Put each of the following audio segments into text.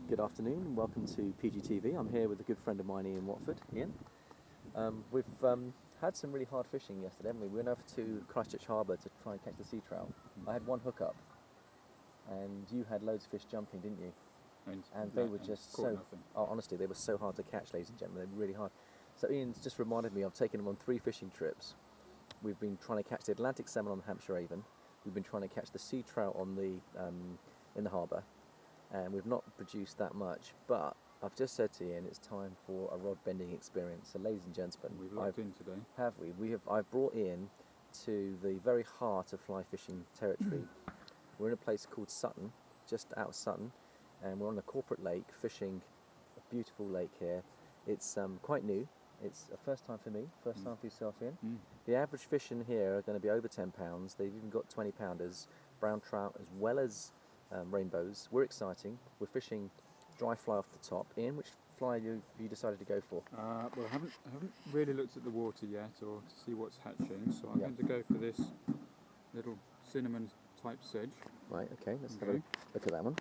Good afternoon and welcome to PGTV. I'm here with a good friend of mine, Iain Watford. Iain, we've had some really hard fishing yesterday, haven't we? We went over to Christchurch Harbour to try and catch the sea trout. I had one hook up and you had loads of fish jumping, didn't you? And they were just so, honestly, they were so hard to catch, ladies and gentlemen. They were really hard. So Ian's just reminded me, I've taken him on 3 fishing trips. We've been trying to catch the Atlantic salmon on the Hampshire Avon. We've been trying to catch the sea trout on the in the harbour, and we've not produced that much. But I've just said to Ian, it's time for a rod bending experience. So, ladies and gentlemen, we've locked in today. Have we? I've brought Ian to the very heart of fly fishing territory. We're in a place called Sutton, just out of Sutton, and we're on a corporate lake fishing a beautiful lake here. It's quite new. It's a first time for me, first time for yourself, Ian. The average fish in here are going to be over 10 pounds. They've even got 20 pounders, brown trout as well as rainbows. We're exciting. We're fishing dry fly off the top. Ian, which fly have you decided to go for? Well, I haven't really looked at the water yet or to see what's hatching, so I'm going to go for this little cinnamon type sedge. Right, okay, let's have a look at that one.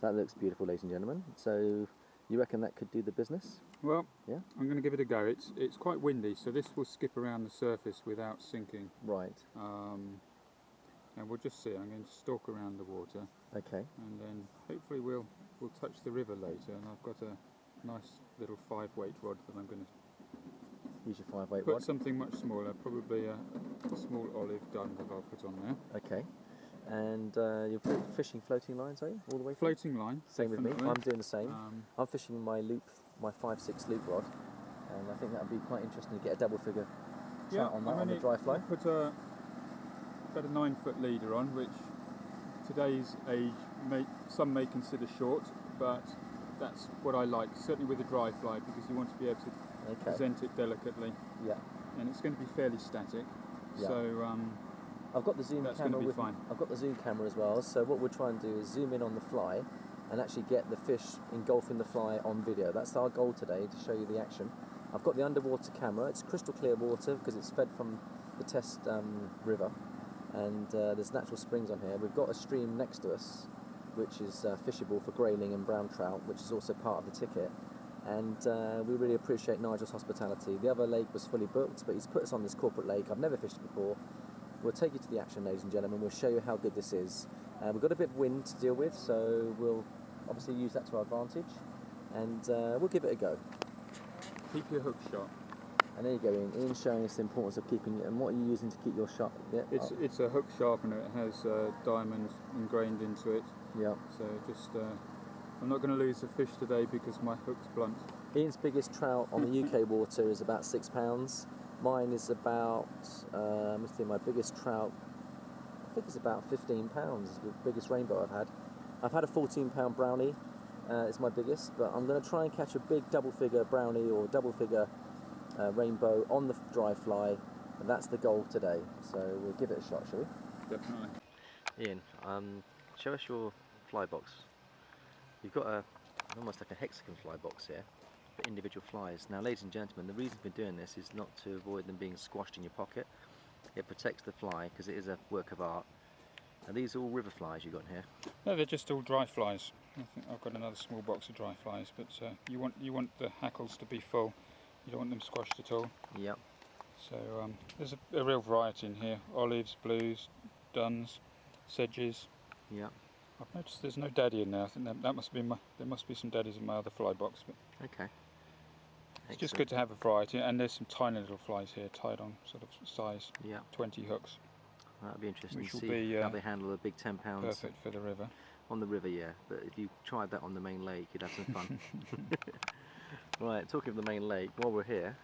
That looks beautiful, ladies and gentlemen. So you reckon that could do the business? Well, yeah, I'm going to give it a go. It's quite windy, so this will skip around the surface without sinking. Right. And we'll just see. I'm going to stalk around the water. Okay. And then hopefully we'll touch the river later. And I've got a nice little 5-weight rod that I'm going to use your 5-weight put rod. Something much smaller, probably a small olive dun that I'll put on there. Okay. And you're fishing floating lines, are you? All the way through? Floating line. Same with me. I'm doing the same. I'm fishing my loop, my 5/6 loop rod, and I think that would be quite interesting to get a double figure trout on that on the dry fly. I put about a 9-foot leader on, which today's age some may consider short, but that's what I like, certainly with a dry fly, because you want to be able to present it delicately. Yeah. And it's going to be fairly static. Yeah. So. I've got the zoom camera with me. I've got the zoom camera as well, so what we'll try and do is zoom in on the fly and actually get the fish engulfing the fly on video. That's our goal today, to show you the action. I've got the underwater camera. It's crystal clear water because it's fed from the Test river, and there's natural springs on here. We've got a stream next to us which is fishable for grayling and brown trout, which is also part of the ticket, and we really appreciate Nigel's hospitality. The other lake was fully booked, but he's put us on this corporate lake. I've never fished it before. We'll take you to the action, ladies and gentlemen. We'll show you how good this is. We've got a bit of wind to deal with, so we'll obviously use that to our advantage, and we'll give it a go. Keep your hook sharp. And there you go, Ian. Ian's showing us the importance of keeping it. And what are you using to keep your sharp? Yeah. It's a hook sharpener. It has diamonds ingrained into it. Yeah. So just, I'm not going to lose a fish today because my hook's blunt. Ian's biggest trout on the UK water is about 6 pounds. Mine is about, let me see, my biggest trout, I think it's about 15 pounds, the biggest rainbow I've had. I've had a 14-pound brownie, it's my biggest, but I'm going to try and catch a big double-figure brownie or double-figure rainbow on the dry fly, and that's the goal today. So we'll give it a shot, shall we? Definitely. Ian, show us your fly box. You've got almost like a hexagon fly box here. For individual flies. Now, ladies and gentlemen, the reason for doing this is not to avoid them being squashed in your pocket. It protects the fly because it is a work of art. Are these all river flies you got in here? No, they're just all dry flies. I think I've got another small box of dry flies, but you want the hackles to be full. You don't want them squashed at all. Yep. So there's a real variety in here: olives, blues, duns, sedges. Yep. I've noticed there's no daddy in there. I think that must be there must be some daddies in my other fly box. But okay. It's just good to have a variety, and there's some tiny little flies here tied on sort of size 20 hooks. That'll be interesting to see how they handle the big 10 pounds. Perfect for the river. On the river, yeah, but if you tried that on the main lake, you'd have some fun. Right, talking of the main lake, while we're here,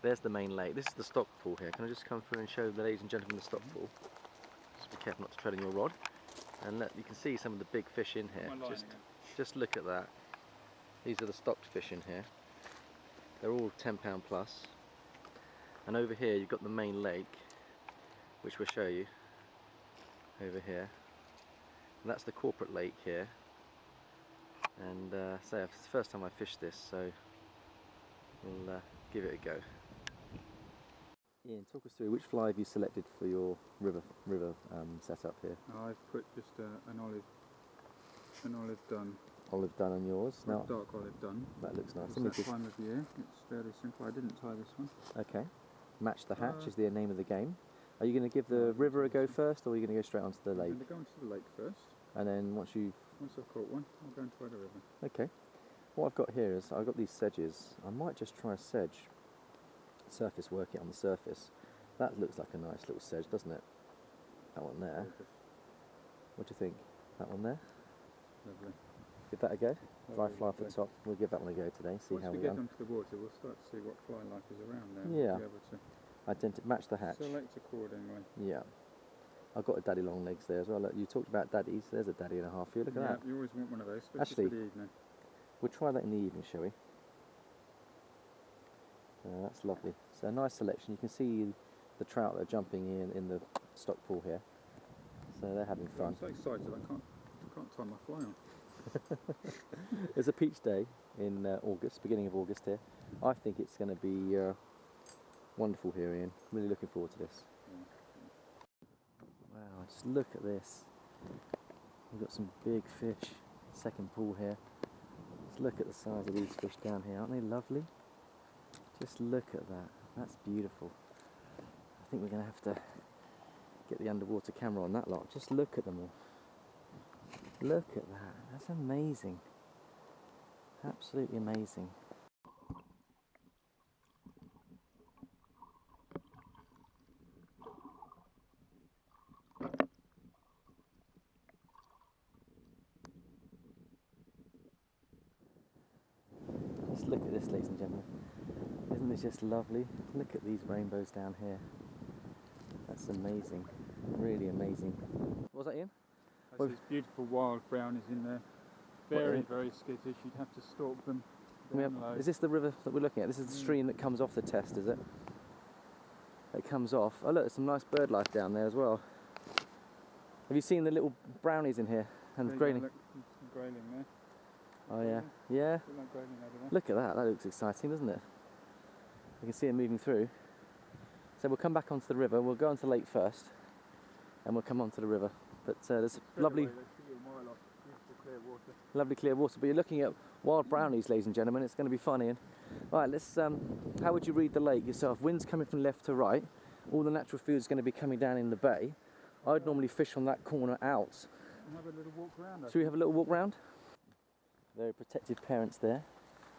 there's the main lake. This is the stock pool here. Can I just come through and show the ladies and gentlemen the stock pool? Just be careful not to tread on your rod. And you can see some of the big fish in here. Just look at that. These are the stocked fish in here. They're all 10 pound plus. And over here you've got the main lake, which we'll show you over here. And that's the corporate lake here. And it's the first time I fished this, so we'll give it a go. Ian, talk us through which fly have you selected for your river setup here? I've put just an olive dun. olive done on yours. Now, dark olive done. that looks nice. It's that time of year. It's fairly simple. I didn't tie this one. Okay. Match the hatch is the name of the game. Are you going to give the river a go first, or are you going to go straight onto the lake? I'm going to go onto the lake first. And then once I've caught one, I'll go and try the river. Okay. What I've got here is I've got these sedges. I might just try a sedge. Surface work it on the surface. That looks like a nice little sedge, doesn't it? That one there. What do you think? That one there? Lovely. Give that a go. Dry fly off the Lovely. top. We'll give that one a go today. See Once how we we get go. onto the water, we'll start to see what fly life is around there. Yeah. We'll be able to Match the hatch. select accordingly. Yeah. I've got a daddy long legs there as well. Look, you talked about daddies. There's a daddy and a half here. Look at that. You always want one of those, especially Actually, for the evening. We'll try that in the evening, shall we? That's lovely. So a nice selection. You can see the trout that are jumping in the stock pool here. So they're having fun. I'm so excited I can't tie my fly on. It's a peach day in August, beginning of August here. I think it's going to be wonderful here, Ian. Really looking forward to this. Wow, just look at this. We've got some big fish. Second pool here. Just look at the size of these fish down here. Aren't they lovely? Just look at that. That's beautiful. I think we're going to have to get the underwater camera on that lot. Just look at them all. Look at that. That's amazing. Absolutely amazing. Just look at this, ladies and gentlemen. Isn't this just lovely? Look at these rainbows down here. That's amazing. Really amazing. What was that, Ian? There's these beautiful wild brownies in there. Very, very skittish. You'd have to stalk them. Is this the river that we're looking at? This is the stream that comes off the Test, is it? It comes off. Oh look, there's some nice bird life down there as well. Have you seen the little brownies in here? And the grayling? Look, some grayling there. Oh yeah. Yeah? Like grayling over there. Look at that. That looks exciting, doesn't it? You can see them moving through. So we'll come back onto the river. We'll go onto the lake first, and we'll come onto the river. But there's lovely, lovely clear water. But you're looking at wild brownies, ladies and gentlemen. It's going to be fun, Ian. All right, let's. How would you read the lake yourself? Wind's coming from left to right. All the natural food is going to be coming down in the bay. I'd normally fish on that corner out. Have a little walk around. Should we have a little walk round? Very protective parents there.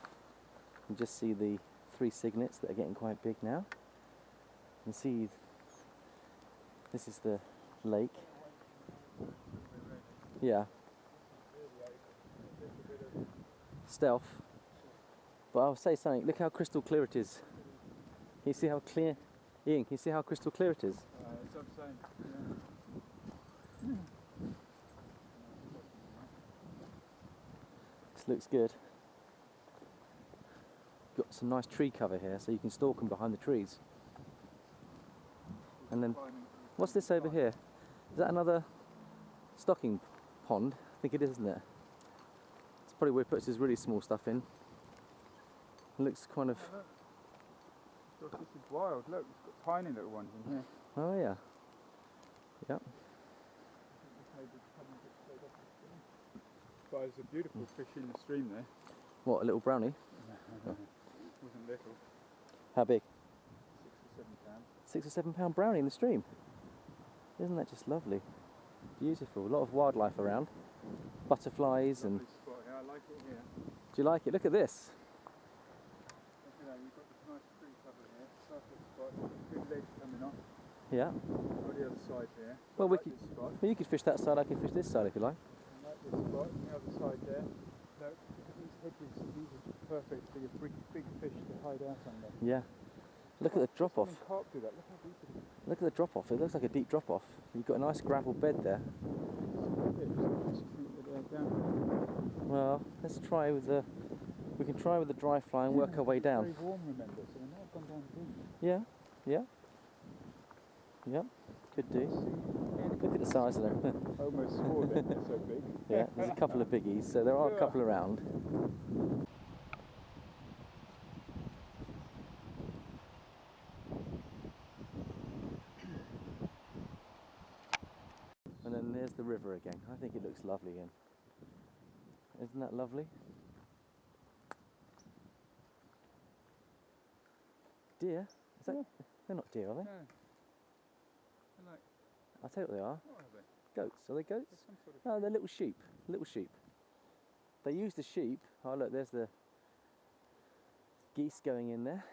You can just see the 3 cygnets that are getting quite big now. You can see this is the lake. Yeah. Stealth. But I'll say something. Look how crystal clear it is. Can you see how clear? Ian, can you see how crystal clear it is? That's what I'm saying. Yeah. This looks good. Got some nice tree cover here, so you can stalk them behind the trees. And then, what's this over here? Is that another stocking pond? I think it is, isn't it? It's probably where he puts his really small stuff in. It looks kind of... Look, this is wild. Look, it's got tiny little ones in here. Oh yeah. Yep. But there's a beautiful fish in the stream there. What, a little brownie? Wasn't little. How big? 6 or 7 pounds. 6 or 7 pound brownie in the stream. Isn't that just lovely? Beautiful. A lot of wildlife around. Butterflies and... Lovely spot. Yeah, I like it here. Do you like it? Look at this. Look at that, you've got this nice tree cover here. Perfect spot. Good ledge coming off. Yeah. On the other side here. Well, I like this spot. well, you could fish that side, I can fish this side if you like. I like this spot. On the other side there. Look, these hedges. These are perfect for your big fish to hide out under. Yeah. Look at the drop off. Carp do that. Look how deep it is. Look at the drop off. It looks like a deep drop off. You've got a nice gravel bed there. Well, let's try with the... We can try with the dry fly and work our way down. It's very warm, remember, so we're not gone down deep. Yeah, yeah. Yep, could do. Look at the size of them. Almost swore them, they're so big. Yeah, there's a couple of biggies, so there are a couple around. And then there's the river again. I think it looks lovely again. Isn't that lovely? Deer? Is that? Yeah. They're not deer, are they? No. They're like, I'll tell you what they are. what are they? Goats. Are they They're goats? some sort of No, they're little sheep. Little sheep. They use the sheep. Oh look, there's the geese going in there.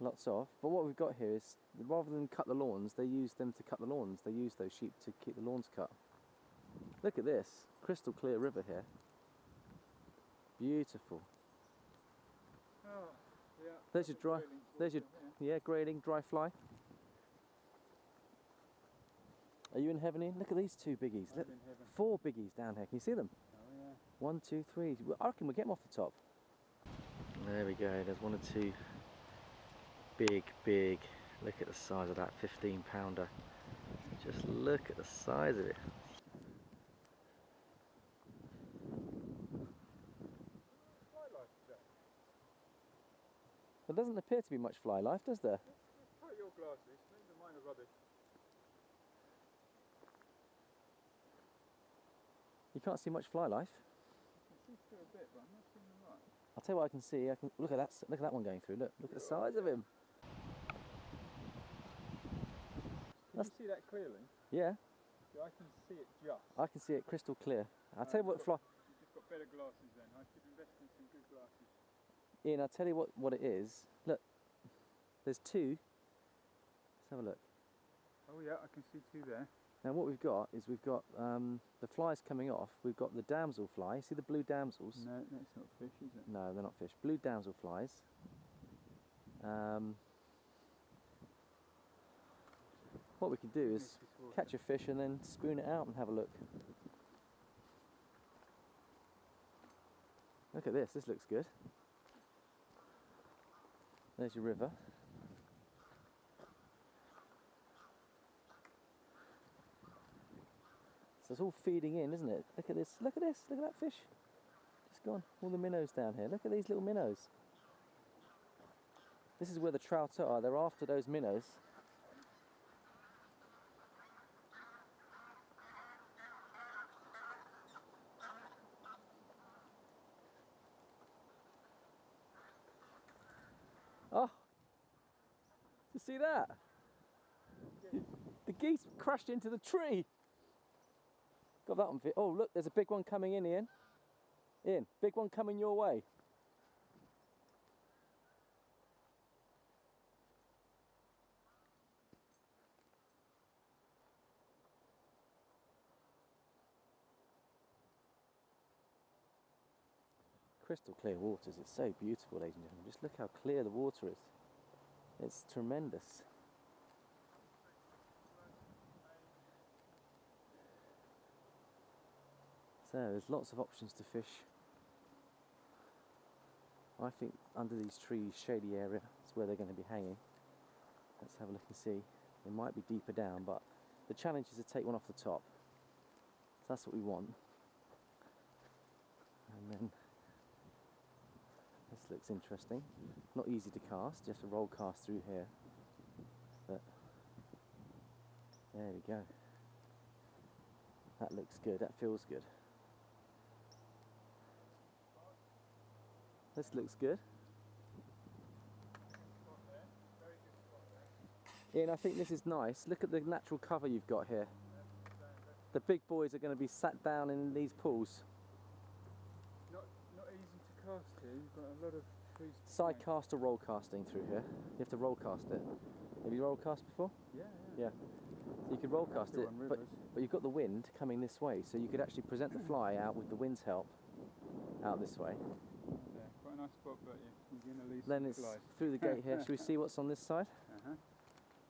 Lots of. But what we've got here is, rather than cut the lawns, they use them to cut the lawns. They use those sheep to keep the lawns cut. Look at this. Crystal clear river here. Beautiful. Oh, yeah. There's your dry, there's your, yeah, grayling, dry fly. Are you in heaven, Ian? Look at these two biggies. I'm Look, in heaven. 4 biggies down here. Can you see them? Oh, yeah. 1, 2, 3. I reckon we'll get them off the top. There we go. There's 1 or 2 big. Look at the size of that 15-pounder. Just look at the size of it. There doesn't appear to be much fly life, does there? Try your glasses. Maybe mine are rubbish. You can't see much fly life. I can see through a bit, but I'm not seeing them right. I'll tell you what I can see. I can look at that one going through. Look at the size of him. Can you see that clearly? Yeah, Yeah, I can see it just. I can see it crystal clear. I'll tell you what fly. You've just got better glasses then. I should invest in some good glasses. Ian, I'll tell you what it is. Look, there's 2. Let's have a look. Oh yeah, I can see 2 there. Now what we've got is the flies coming off. We've got the damsel fly. See the blue damsels? No, that's not fish, is it? No, they're not fish. Blue damsel flies. What we could do is catch a fish and then spoon it out and have a look. Look at this. This looks good. There's your river. So it's all feeding in, isn't it? Look at this, look at this, look at that fish. Just gone, all the minnows down here. Look at these little minnows. This is where the trout are, they're after those minnows. Oh, you see that? The geese crashed into the tree. Got that one fit. Oh, look, there's a big one coming in, Ian. Ian, big one coming your way. Crystal clear waters. It's so beautiful, ladies and gentlemen. Just look how clear the water is. It's tremendous. So there's lots of options to fish. I think under these trees, shady area, is where they're going to be hanging. Let's have a look and see. They might be deeper down, but the challenge is to take one off the top. So that's what we want. And then this looks interesting. Not easy to cast, just a roll cast through here. But there we go. That looks good, that feels good. This looks good. Ian, I think this is nice. Look at the natural cover you've got here. The big boys are going to be sat down in these pools. Not easy to cast here. You've got a lot of trees. Side cast or roll casting through here. You have to roll cast it. Have you roll cast before? Yeah. Yeah. So you could roll cast it, but you've got the wind coming this way, so you could actually present the fly out with the wind's help out this way. Yeah, quite a nice spot, but you're going to lose Then some it's flies. through the gate here. Should we see what's on this side?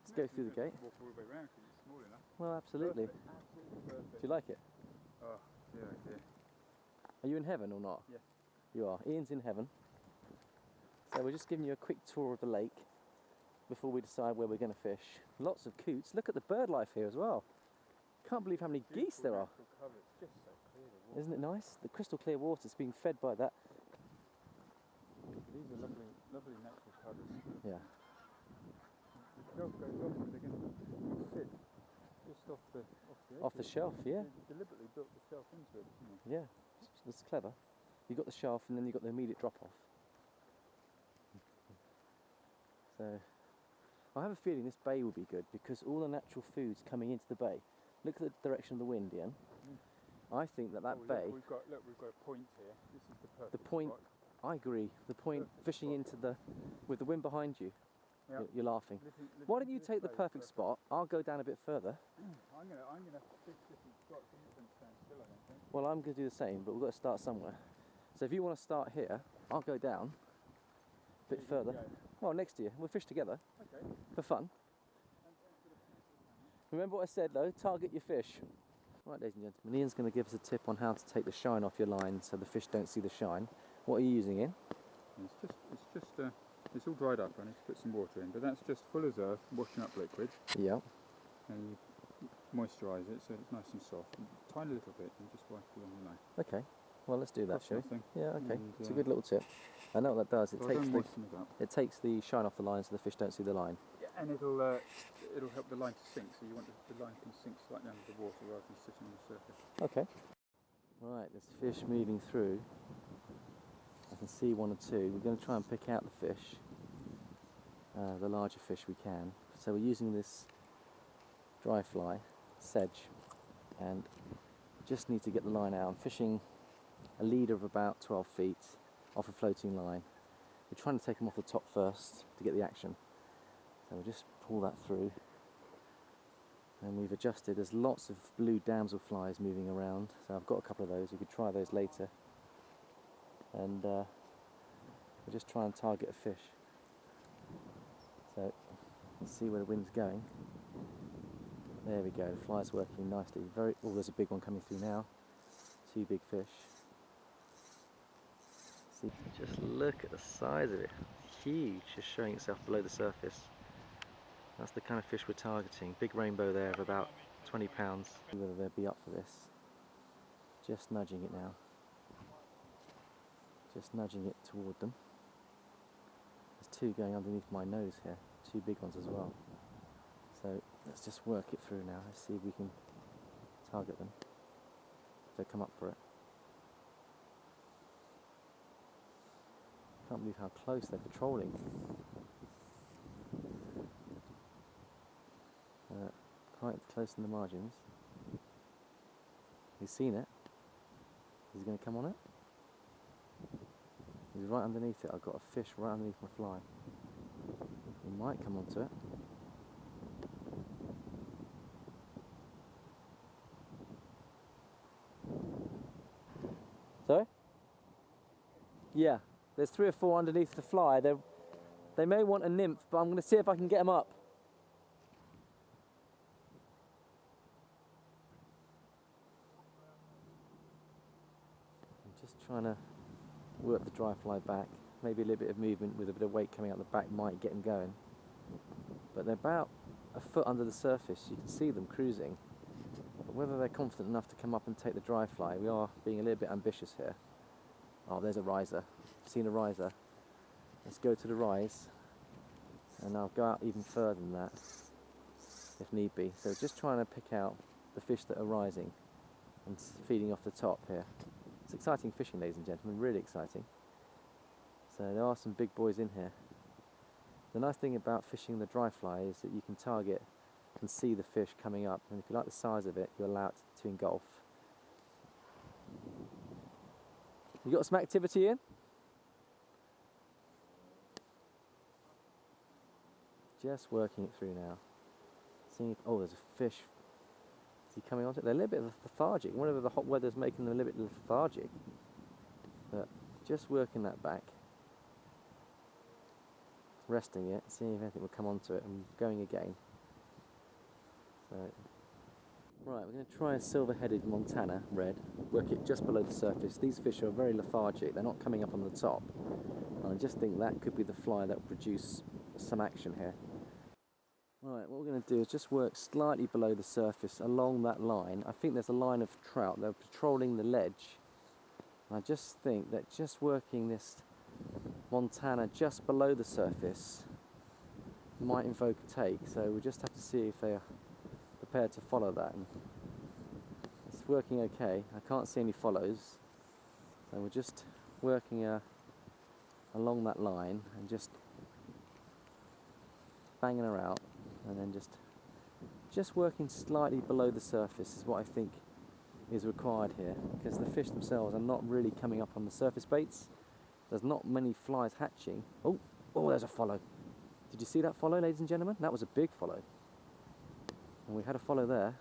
Let's go through the gate. Walk all the way around because it's small enough. Well, absolutely. Perfect. Absolutely perfect. Do you like it? Oh, dear. Are you in heaven or not? Yes. You are. Ian's in heaven. So we're just giving you a quick tour of the lake before we decide where we're going to fish. Lots of coots. Look at the bird life here as well. Can't believe how many geese there are. Cover. It's just so clear, the water. Isn't it nice? The crystal clear water is being fed by that. These are lovely natural covers. Yeah. The shelf goes off and they're going to sit just off the edge. Off the shelf, yeah. They deliberately built the shelf into it, didn't Yeah. It's clever. You've got the shaft and then you've got the immediate drop off. So I have a feeling this bay will be good because all the natural food's coming into the bay. Look at the direction of the wind, Ian. I think that bay... We've got a point here. This is the perfect point, spot. I agree. The point, Perfect fishing spot. into the... with the wind behind you. Yep. You're laughing. Listen Why don't you to this take the bay, perfect spot? I'll go down a bit further. I'm gonna fish different spots. I'm not going to stand still, I don't think. Well, I'm going to do the same, but we've got to start somewhere. So if you want to start here, I'll go down a bit further. Well, next to you. We'll fish together. Okay. For fun. Remember what I said though, target your fish. Right, ladies and gentlemen, Ian's going to give us a tip on how to take the shine off your line so the fish don't see the shine. What are you using, Ian? It's all dried up. I need to put some water in, but that's just full as earth, washing up liquid. Yeah. And you moisturise it so it's nice and soft. And tiny little bit, and just wipe it along the line. Okay. Well, let's do that, Costs shall we? nothing. Yeah, okay. And, It's a good little tip. I know what that does. So I don't moisten it up. It takes the shine off the line so the fish don't see the line. Yeah, and it'll help the line to sink. So you want the line can sink slightly under the water rather than sitting on the surface. Okay. Right, there's fish moving through. I can see one or two. We're going to try and pick out the fish, the larger fish we can. So we're using this dry fly, sedge, and just need to get the line out. I'm fishing a leader of about 12 feet off a floating line. We're trying to take them off the top first to get the action. So we'll just pull that through. And we've adjusted, there's lots of blue damselflies moving around, so I've got a couple of those, we could try those later. And we'll just try and target a fish. So, let's see where the wind's going. There we go, the fly's working nicely. Oh, there's a big one coming through now. 2 big fish. See, just look at the size of it. Huge, just showing itself below the surface. That's the kind of fish we're targeting. Big rainbow there of about 20 pounds. See whether they'll be up for this. Just nudging it now. Just nudging it toward them. There's 2 going underneath my nose here. 2 big ones as well. So let's just work it through now. Let's see if we can target them. If they come up for it. Can't believe how close they're patrolling. Quite close in the margins. He's seen it. Is he going to come on it? He's right underneath it. I've got a fish right underneath my fly. He might come onto it. Sorry? Yeah, there's 3 or 4 underneath the fly. They may want a nymph, but I'm going to see if I can get them up. Trying to work the dry fly back. Maybe a little bit of movement with a bit of weight coming out the back might get them going. But they're about a foot under the surface. You can see them cruising. But whether they're confident enough to come up and take the dry fly, we are being a little bit ambitious here. Oh, there's a riser. I've seen a riser. Let's go to the rise. And I'll go out even further than that, if need be. So just trying to pick out the fish that are rising and feeding off the top here. It's exciting fishing, ladies and gentlemen, really exciting. So there are some big boys in here. The nice thing about fishing the dry fly is that you can target and see the fish coming up, and if you like the size of it, you're allowed to engulf. You got some activity in? Just working it through now. Seeing if, oh, there's a fish. Is he coming onto it? They're a little bit lethargic. Whenever the hot weather's making them a little bit lethargic. But just working that back. Resting it, seeing if anything will come onto it, and going again. So, right, we're going to try a silver-headed Montana red. Work it just below the surface. These fish are very lethargic. They're not coming up on the top. And I just think that could be the fly that will produce some action here. Right, what we're going to do is just work slightly below the surface along that line. I think there's a line of trout. They're patrolling the ledge. And I just think that just working this Montana just below the surface might invoke a take. So we'll just have to see if they're prepared to follow that. And it's working okay. I can't see any follows. So we're just working along that line and just banging her out, and then just working slightly below the surface is what I think is required here, because the fish themselves are not really coming up on the surface baits. There's not many flies hatching. Oh, there's a follow. Did you see that follow, ladies and gentlemen? That was a big follow. And we had a follow there.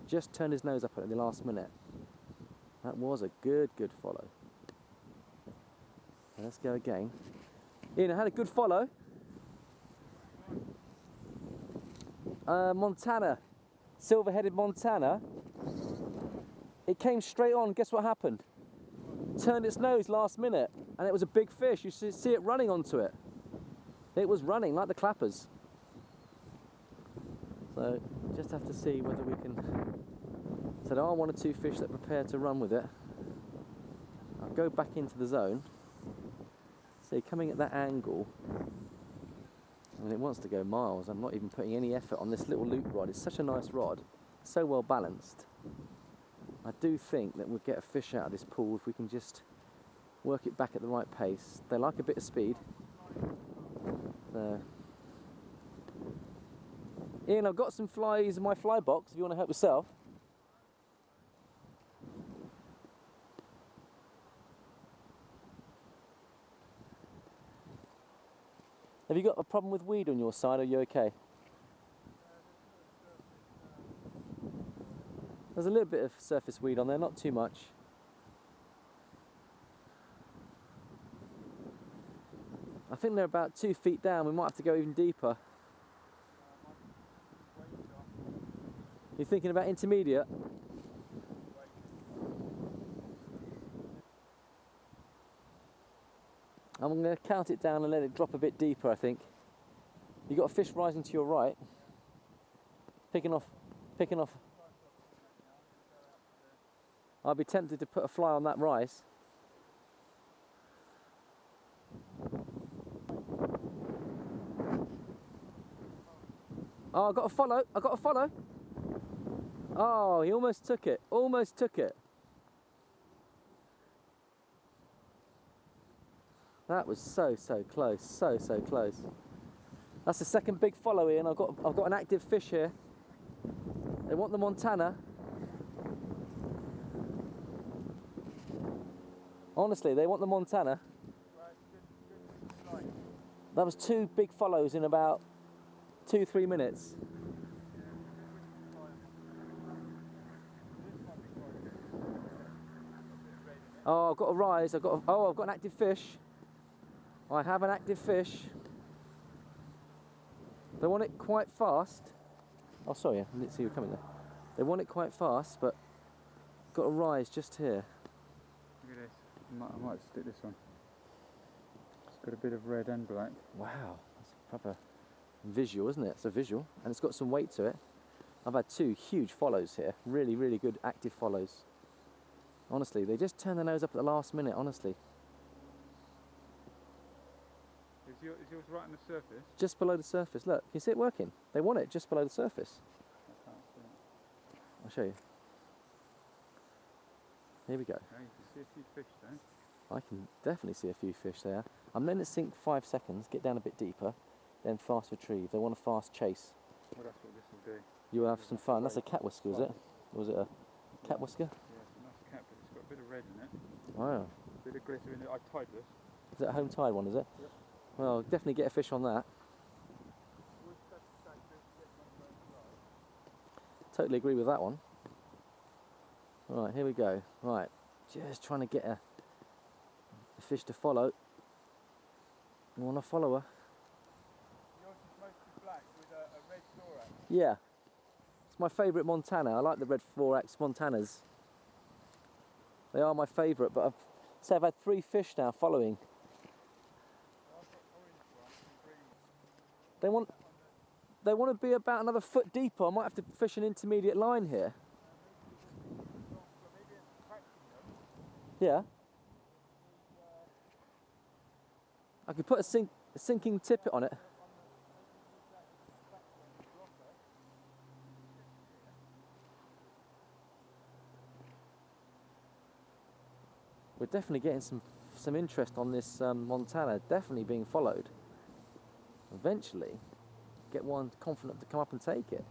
Just turned his nose up at the last minute. That was a good follow. Let's go again. Iain, I had a good follow. Montana, silver-headed Montana. It came straight on. Guess what happened? Turned its nose last minute, and it was a big fish. You see it running onto it. It was running like the clappers. So just have to see whether we can. So there are one or two fish that prepare to run with it. I'll go back into the zone. See, coming at that angle. I mean, it wants to go miles. I'm not even putting any effort on this little loop rod. It's such a nice rod, so well balanced. I do think that we'll get a fish out of this pool if we can just work it back at the right pace. They like a bit of speed. Iain, I've got some flies in my fly box if you want to help yourself. Have you got a problem with weed on your side, or are you okay? There's a little bit of surface weed on there, not too much. I think they're about 2 feet down. We might have to go even deeper. You're thinking about intermediate? I'm going to count it down and let it drop a bit deeper, I think. You've got a fish rising to your right. Picking off. I'd be tempted to put a fly on that rise. Oh, I got a follow. Oh, he almost took it. That was so close, so close. That's the second big follow, Iain. I've got an active fish here. They want the Montana. Honestly, they want the Montana. That was 2 big follows in about 2-3 minutes. Oh, I've got a rise. I've got an active fish. I have an active fish. They want it quite fast. Oh, sorry, I didn't see you coming there. They want it quite fast, but got a rise just here. Look at this. I might stick this on. It's got a bit of red and black. Wow, that's a proper visual, isn't it? It's a visual, and it's got some weight to it. I've had 2 huge follows here. Really good active follows. Honestly, they just turn their nose up at the last minute, honestly. Is yours right on the surface? Just below the surface. Look, you see it working? They want it just below the surface. I can't see it. I'll show you. Here we go. Okay, you can see a few fish though. I can definitely see a few fish there. I'm letting it sink 5 seconds, get down a bit deeper, then fast retrieve. They want a fast chase. Well, that's what this will do. You'll have some fun. That's a cat whisker, is it? Or was it a cat whisker? Yeah, it's a nice cat, but it's got a bit of red in it. Wow. A bit of glitter in it. I tied this. Is that a home tide one, is it? Yep. Well, definitely get a fish on that. Totally agree with that one. Right, here we go. Right, just trying to get a fish to follow. You want a follower? Yours is mostly black with a red thorax. Yeah. It's my favourite Montana. I like the red thorax Montanas. They are my favourite, but I've had 3 fish now following. They want to be about another foot deeper. I might have to fish an intermediate line here. Yeah. I could put a sinking tippet on it. we're definitely getting some interest on this Montana, definitely being followed. Eventually, get one confident to come up and take it.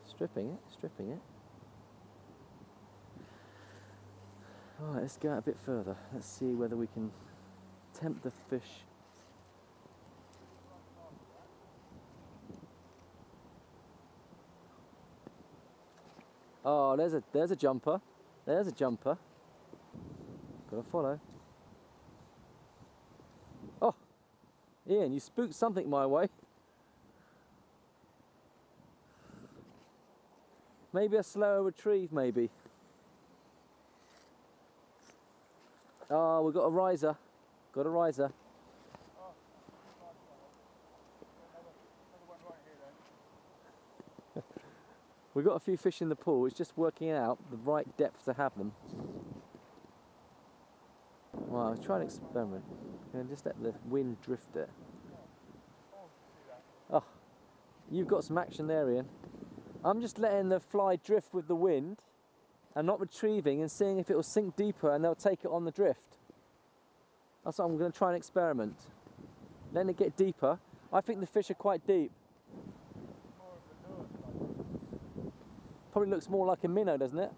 Stripping it, stripping it. Alright, let's go out a bit further. Let's see whether we can tempt the fish. Oh, there's a jumper. There's a jumper. Gotta follow. Oh, Ian, you spooked something my way. Maybe a slower retrieve, maybe. Oh, we've got a riser. Got a riser. We've got a few fish in the pool. It's just working out the right depth to have them. Well, I'll try an experiment. And just let the wind drift it. Oh, you've got some action there, Ian. I'm just letting the fly drift with the wind and not retrieving and seeing if it will sink deeper and they'll take it on the drift. That's what I'm going to try and experiment. Letting it get deeper. I think the fish are quite deep. Probably looks more like a minnow, doesn't it?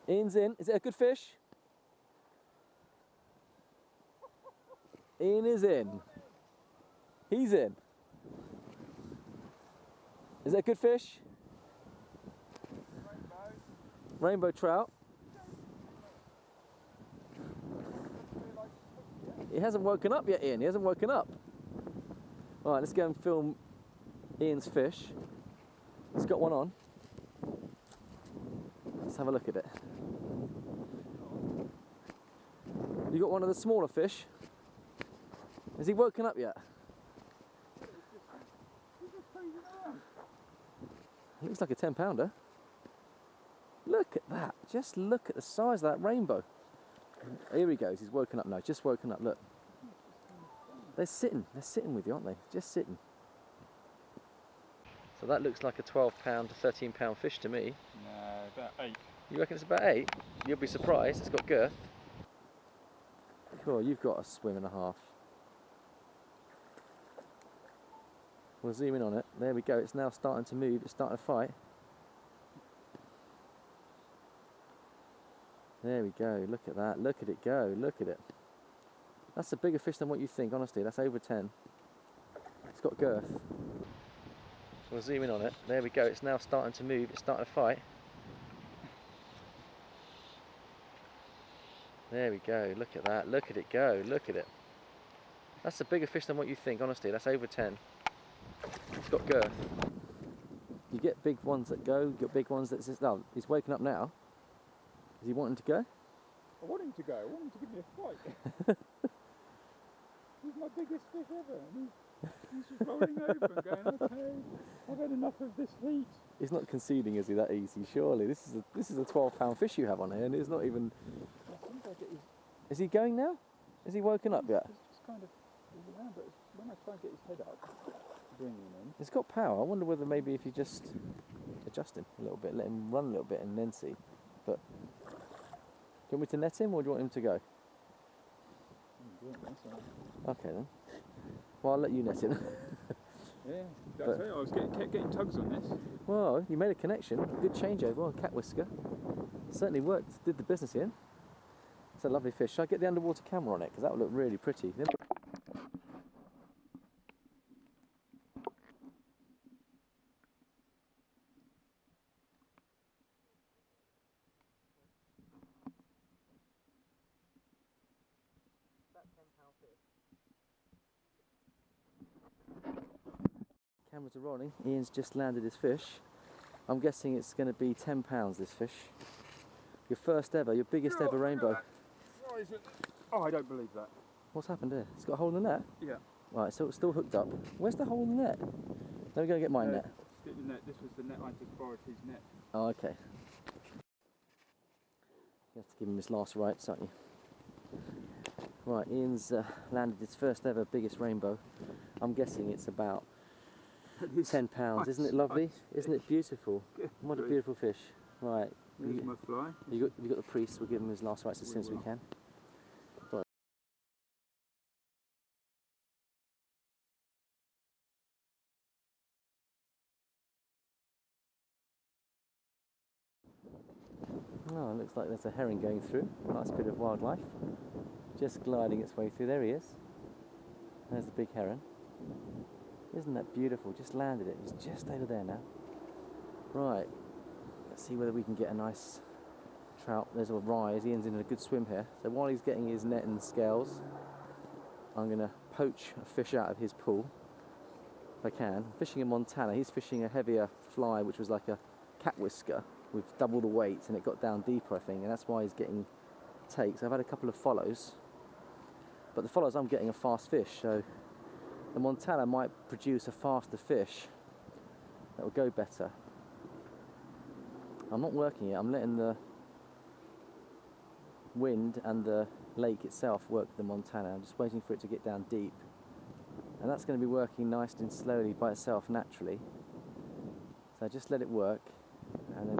Ian's in. Is it a good fish? Ian is in. He's in. Is it a good fish? Rainbow trout. He hasn't woken up yet, Ian. He hasn't woken up. All right, let's go and film Ian's fish. He's got one on. Let's have a look at it. You got one of the smaller fish. Has he woken up yet? Looks like a 10-pounder. Look at that. Just look at the size of that rainbow. Here he goes. He's woken up now. Just woken up. Look. They're sitting with you, aren't they? Just sitting. So that looks like a 12-pound to 13-pound fish to me. No, about 8. You reckon it's about 8? You'll be surprised. It's got girth. Cool. You've got a swim and a half. We'll zoom in on it. There we go. It's now starting to move. It's starting to fight. There we go. Look at that. Look at it go. Look at it. That's a bigger fish than what you think, honestly. That's over 10. It's got girth. We'll zoom in on it. There we go. It's now starting to move. It's starting to fight. There we go. Look at that. Look at it go. Look at it. That's a bigger fish than what you think, honestly. That's over 10. It's got girth. You get big ones that go, you get big ones that... No, he's waking up now. Is he wanting to go? I want him to go. I want him to give me a fight. He's my biggest fish ever. And he's just rolling over and going, okay, I've had enough of this heat. He's not conceding, is he, that easy? Surely. This is a 12-pound fish you have on here, and it's not even... Is he going now? Is he woken up yet? He's just kind of moving around, but when I try and get his head up, bring him in. It's got power. I wonder whether maybe if you just adjust him a little bit, let him run a little bit and then see. But do you want me to net him or do you want him to go? Okay then. Well, I'll let you net him. Yeah, that's it. I was kept getting tugs on this. Well, you made a connection. Good changeover on cat whisker. Certainly worked. Did the business in. It's a lovely fish. Shall I get the underwater camera on it? Because that would look really pretty. Cameras are rolling. Ian's just landed his fish. I'm guessing it's going to be 10 pounds, this fish. Your first ever, your biggest ever rainbow. Oh, I don't believe that. What's happened here? It's got a hole in the net? Yeah. Right, so it's still hooked up. Where's the hole in the net? Let me go get my net. The net. This was the net I just borrowed his net. Oh, okay. You have to give him his last rites, aren't you? Right, Ian's landed his first ever biggest rainbow. I'm guessing it's about 10 pounds. Isn't it lovely? Isn't it beautiful? What a beautiful fish. Right, There's my fly. You got the priest. We'll give him his last rites as soon as we can. Right. Oh, it looks like there's a heron going through. Nice bit of wildlife. Just gliding its way through. There he is. There's the big heron. Isn't that beautiful? Just landed it. He's just over there now. Right. Let's see whether we can get a nice trout. There's a rise. Ian's in a good swim here. So while he's getting his net and scales, I'm going to poach a fish out of his pool if I can. I'm fishing in Montana. He's fishing a heavier fly, which was like a cat whisker with double the weight, and it got down deeper, I think, and that's why he's getting takes. I've had a couple of follows, but the follows I'm getting are fast fish, so the Montana might produce a faster fish that will go better. I'm not working it. I'm letting the wind and the lake itself work the Montana. I'm just waiting for it to get down deep, and that's going to be working nice and slowly by itself naturally. So I just let it work, and then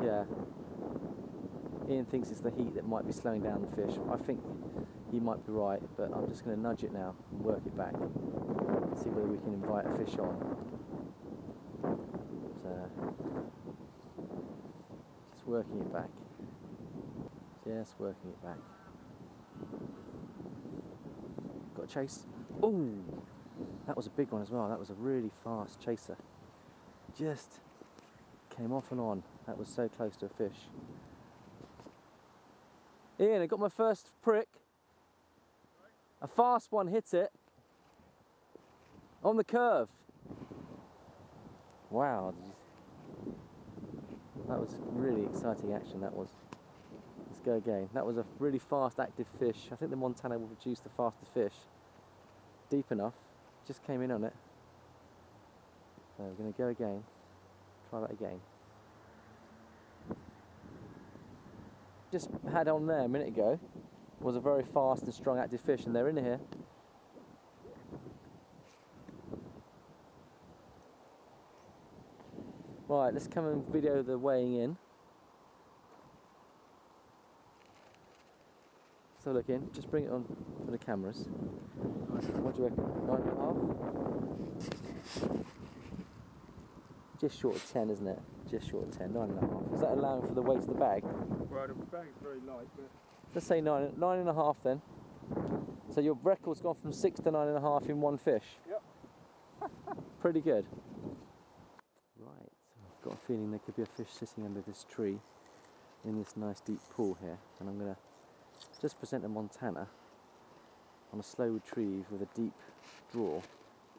yeah, Ian thinks it's the heat that might be slowing down the fish. I think he might be right, but I'm just going to nudge it now and work it back, see whether we can invite a fish on. So just working it back. Just working it back. Got a chase. Oh, that was a big one as well. That was a really fast chaser. Just came off and on. That was so close to a fish. Ian, I got my first prick. A fast one hit it on the curve. Wow. That was really exciting action, that was. Let's go again. That was a really fast, active fish. I think the Montana will produce the faster fish. Deep enough. Just came in on it. So we're going to go again. Try that again. Just had on there a minute ago was a very fast and strong active fish, and they're in here. Right, let's come and video the weighing in. So look in, just bring it on for the cameras. What do you reckon? 9.5? Just short of 10, isn't it? Just short of 10, 9.5. Is that allowing for the weight of the bag? Well, the bag's very light, but Let's say 9.5 then. So your record's gone from 6 to 9.5 in one fish. yep. Pretty good. Right, so I've got a feeling there could be a fish sitting under this tree in this nice deep pool here, and I'm going to just present a Montana on a slow retrieve with a deep draw,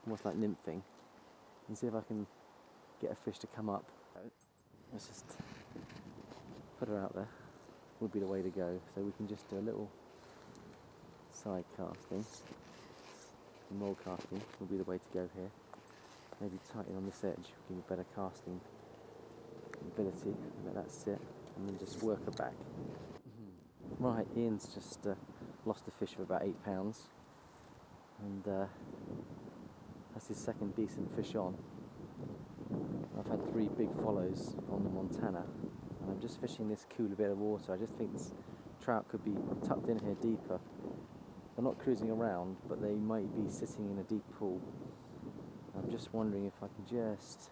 almost like nymphing, and see if I can get a fish to come up. Let's just put her out there. Would be the way to go. So we can just do a little side casting, and roll casting will be the way to go here. Maybe tighten on this edge, give it better casting ability, let that sit, and then just work her back. Right, Ian's just lost a fish of about 8 pounds, and that's his second decent fish on. I've had 3 big follows on the Montana, and I'm just fishing this cooler bit of water. I just think this trout could be tucked in here deeper. They're not cruising around, but they might be sitting in a deep pool. I'm just wondering if I can just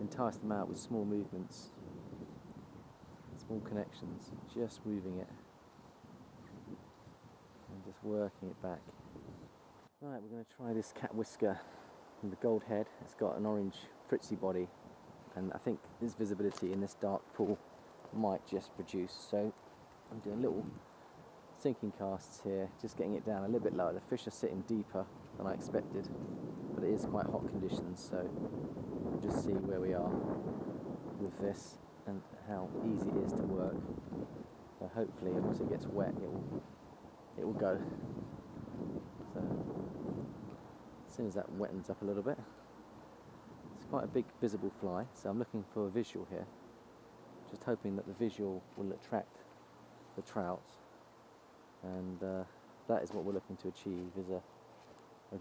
entice them out with small movements, small connections, just moving it and just working it back. Right, we're going to try this cat whisker with the gold head. It's got an orange fritzy body, and I think this visibility in this dark pool might just produce. So I'm doing little sinking casts here, just getting it down a little bit lower. The fish are sitting deeper than I expected, but it is quite hot conditions, so we'll just see where we are with this and how easy it is to work. So hopefully once it gets wet it will go. So as soon as that wettens up a little bit, it's quite a big visible fly, so I'm looking for a visual here, just hoping that the visual will attract the trout, and that is what we're looking to achieve, is a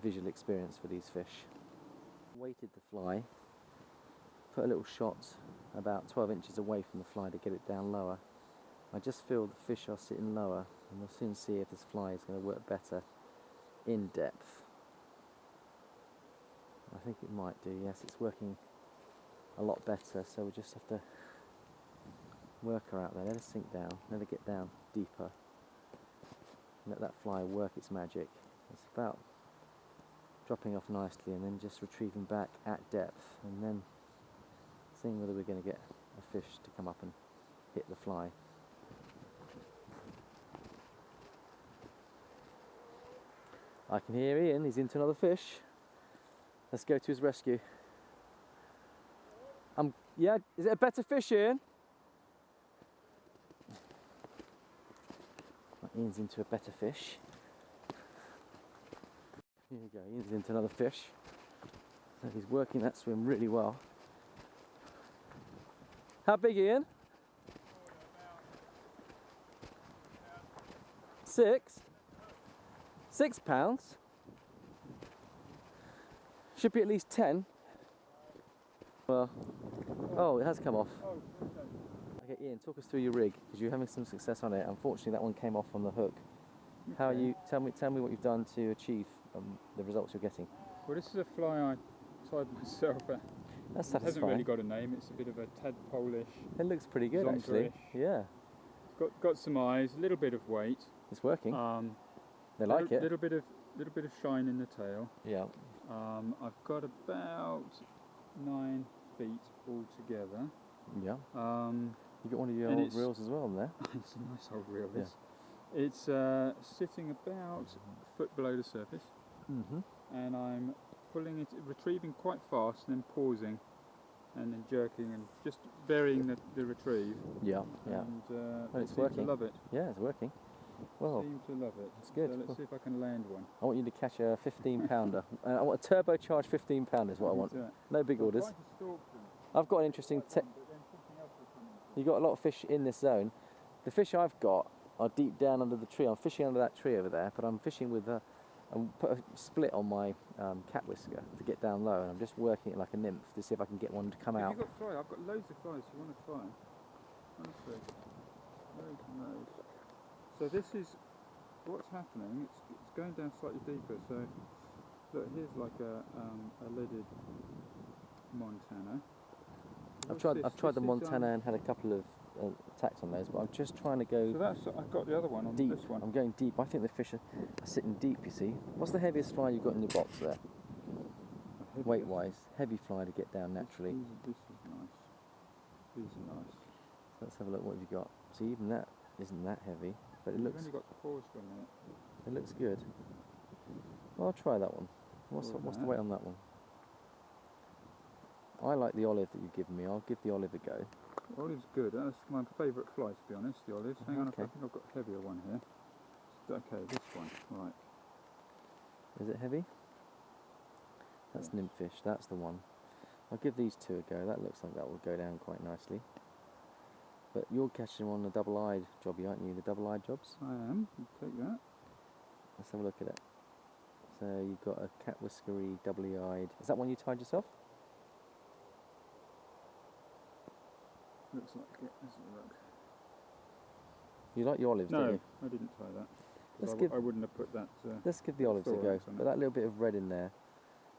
visual experience for these fish. Weighted the fly, put a little shot about 12 inches away from the fly to get it down lower. I just feel the fish are sitting lower, and we'll soon see if this fly is going to work better in depth. I think it might do, yes, it's working a lot better, so we just have to work her out there. Let her sink down, let her get down deeper. Let that fly work its magic. It's about dropping off nicely and then just retrieving back at depth and then seeing whether we're going to get a fish to come up and hit the fly. I can hear Ian, he's into another fish. Let's go to his rescue. Yeah, is it a better fish, Ian? Ian's into a better fish. Here we go, Ian's into another fish. So he's working that swim really well. How big, Ian? 6? 6 pounds? Should be at least 10. Well, oh, it has come off. Okay, Ian, talk us through your rig, because you're having some success on it. Unfortunately, that one came off on the hook. How are you? Tell me what you've done to achieve the results you're getting. Well, this is a fly I tied myself. That's It hasn't satisfying. really got a name. It's a bit of a tadpole-ish. It looks pretty good, actually. Zonker-ish. Yeah, It's got some eyes, a little bit of weight. it's working. They Little, like it. Little bit of shine in the tail. Yeah. I've got about 9 feet altogether. Yeah. You got one of your and old it's- reels as well in there. It's a nice old reel. Yeah. This. It's sitting about a foot below the surface, and I'm pulling it, retrieving quite fast, and then pausing, and then jerking, and just varying the retrieve. Yeah, yeah. And Well, it's they seem working. to love it. Yeah, it's working. Well, Seem to love it. it's good. So let's see if I can land one. I want you to catch a 15-pounder. I want a turbocharged 15-pounder is what I want. No big orders. I'm trying to stalk them, I've got an interesting but then something else will come into it. You've got a lot of fish in this zone. The fish I've got are deep down under the tree. I'm fishing under that tree over there, but I'm fishing with I put a split on my cat whisker to get down low, and I'm just working it like a nymph to see if I can get one to come Have out. you got fly? I've got loads of flies. You want to try? Honestly, loads and loads. So this is what's happening. It's going down slightly deeper. So look, here's like a lidded Montana. I've tried the Montana and had a couple of attacks on those, but I'm just trying to go So that's I've got the other one on deep. this one. I'm going deep. I think the fish are sitting deep, you see. What's the heaviest fly you've got in your box there? Weight-wise, heavy fly to get down naturally. This is nice. These are nice. So let's have a look what you've got. See, even that isn't that heavy, but it You've looks only got the paws on it. it looks good. Well, I'll try that one. What's the weight on that one? I like the olive that you've given me. I'll give the olive a go. Olive's good. That's my favourite fly, to be honest. The olives. Hang on, I Okay. think I've got a heavier one here. Okay, this one. Right. Is it heavy? That's nymphish. That's the one. I'll give these two a go. That looks like that will go down quite nicely. But you're catching on the double-eyed jobby, aren't you? The double-eyed jobs? I am. You take that. Let's have a look at it. So you've got a cat whiskery, doubly-eyed. Is that one you tied yourself? Looks like it. Let's have a look. You like your olives, don't No, you? I didn't try that. 'Cause Let's give I wouldn't have put that. let's give the olives a go. thorns on But it. that little bit of red in there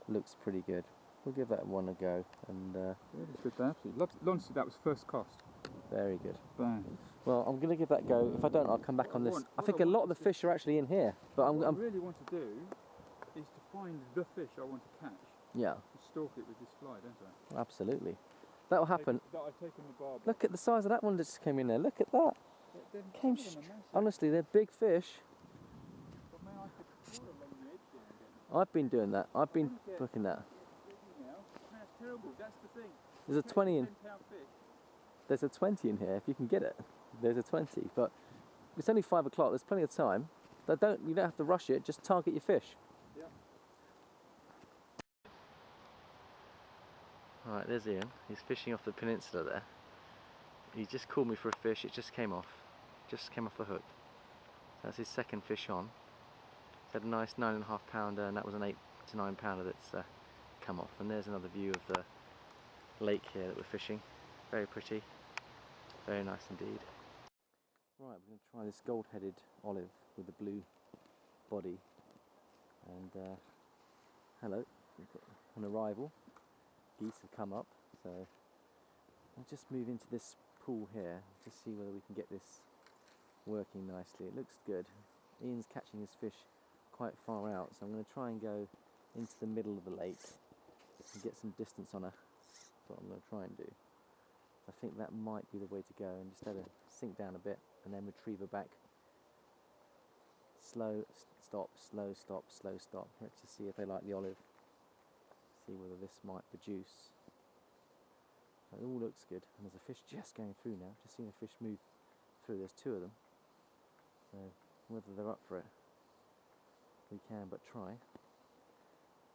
looks pretty good. We'll give that one a go, and Good, it's good to absolutely love. Honestly, that was first cast. very good. Bang. Well, I'm going to give that a go. If I don't, I'll come back on this. I think a lot of the fish are actually in here, but What I I'm really want to do is to find the fish I want to catch yeah, and stalk it with this fly, don't I? absolutely. That will happen. That I've taken the barb. Look at the size of that one that just came in there. Look at that. Came honestly, they're big fish. But man, I could pull along the edge there and get them. I've been doing that. I've been looking at. Now, man, it's terrible. That's the thing. There's a 20 in. 10-pound fish. There's a 20 in here if you can get it. There's a 20, but it's only 5 o'clock. There's plenty of time. You don't have to rush it. Just target your fish. Yeah. All right, there's Ian. He's fishing off the peninsula there. He just called me for a fish. It just came off. Just came off the hook. That's his second fish on. He's had a nice 9.5 pounder, and that was an 8 to 9 pounder that's come off. And there's another view of lake here that we're fishing. Very pretty, very nice indeed. Right, we're going to try this gold-headed olive with the blue body. And hello, we've got an arrival. Geese have come up, so I'll just move into this pool here to see whether we can get this working nicely. It looks good. Ian's catching his fish quite far out, so I'm going to try and go into the middle of the lake and get some distance on her. That's what I'm going to try and do. I think that might be the way to go, and just let her sink down a bit and then retrieve her back. Slow stop, slow stop, slow stop. Let's just see if they like the olive. See whether this might produce. It all looks good, and there's a fish just going through now. Just seen a fish move through. There's two of them. So whether they're up for it, we can but try.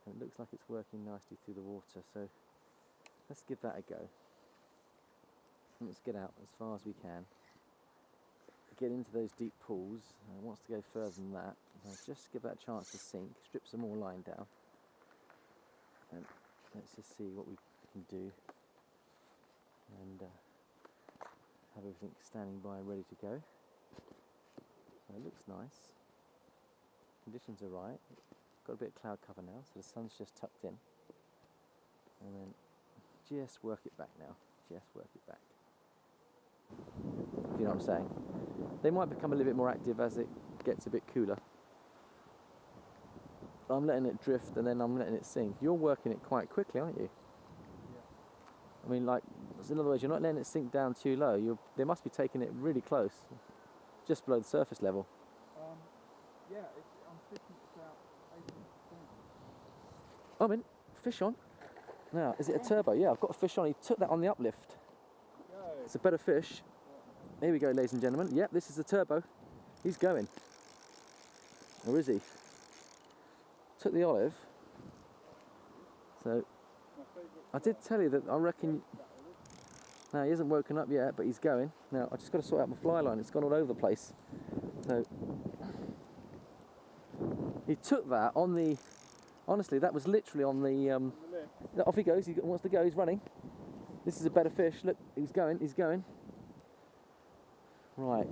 And it looks like it's working nicely through the water. So let's give that a go. And let's get out as far as we can. Get into those deep pools. It wants to go further than that. Just give that a chance to sink. Strip some more line down. And let's just see what we can do. And have everything standing by ready to go. So it looks nice. Conditions are right. Got a bit of cloud cover now, so the sun's just tucked in. And then just work it back now. Just work it back. If you know what I'm saying. They might become a little bit more active as it gets a bit cooler. I'm letting it drift and then I'm letting it sink. You're working it quite quickly, aren't you? Yeah. I mean, like, in other words, you're not letting it sink down too low. They must be taking it really close, just below the surface level. Yeah, I'm fishing about 18%. I mean, fish on. Now, is it a turbo? Yeah, I've got a fish on. He took that on the uplift. It's a better fish. Here we go, ladies and gentlemen. Yep, this is the turbo. He's going. Or is he? Took the olive. So, I did tell you that I reckon... Now, he hasn't woken up yet, but he's going. Now, I just got to sort out my fly line. It's gone all over the place. So, he took that on the... Honestly, that was literally on the... Off he goes. He wants to go. He's running. This is a better fish. Look, he's going. He's going. Right.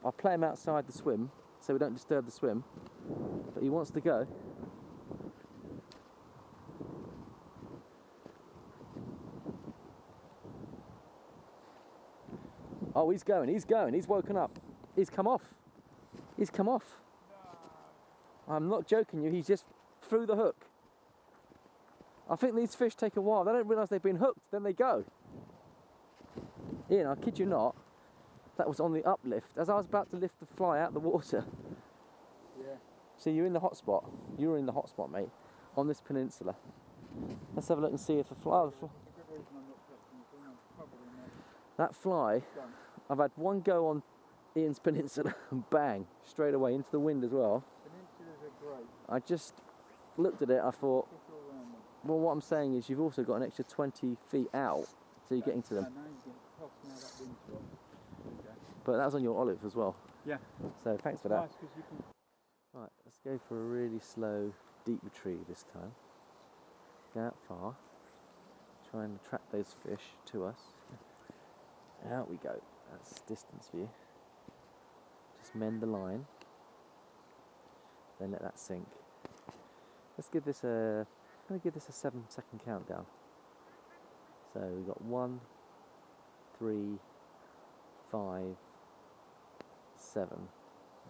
I'll play him outside the swim so we don't disturb the swim. But he wants to go. Oh, he's going. He's going. He's woken up. He's come off. He's come off. No. I'm not joking you. He's just through the hook. I think these fish take a while. They don't realise they've been hooked, then they go. Ian, I kid you not, that was on the uplift. As I was about to lift the fly out of the water. Yeah. See, you're in the hot spot. You're in the hot spot, mate, on this peninsula. Let's have a look and see if the fly... That fly, I've had one go on Ian's peninsula and bang, straight away into the wind as well. Peninsulas are great. I just looked at it, I thought, well, what I'm saying is you've also got an extra 20 feet out, so you're getting to them. But that was on your olive as well. Yeah. So thanks for that. Nice, 'cause you can... Right, let's go for a really slow, deep retrieve this time. Go out far. Try and attract those fish to us. Out we go. That's distance view. Just mend the line. Then let that sink. Let's give this a... I'm going to give this a 7-second countdown. So we've got 1, 3, 5, 7,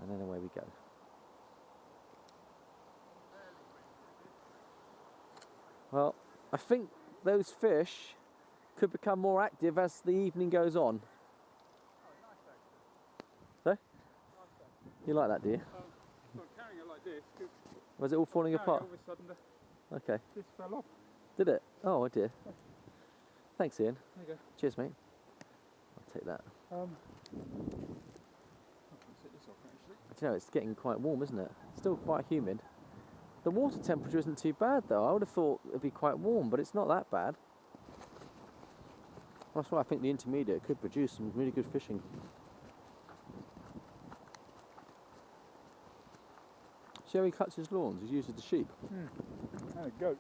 and then away we go. Well, I think those fish could become more active as the evening goes on. So? You like that, do you? I'm carrying it like this. Was it all falling apart? All of a sudden Okay. this fell off. Did it? Oh, I did. Thanks, Ian. There you go. Cheers, mate. I'll take that. I can set this off actually. Do you know, it's getting quite warm, isn't it? Still quite humid. The water temperature isn't too bad, though. I would have thought it'd be quite warm, but it's not that bad. That's why I think the intermediate could produce some really good fishing. See how he cuts his lawns? He uses the sheep. And a goat.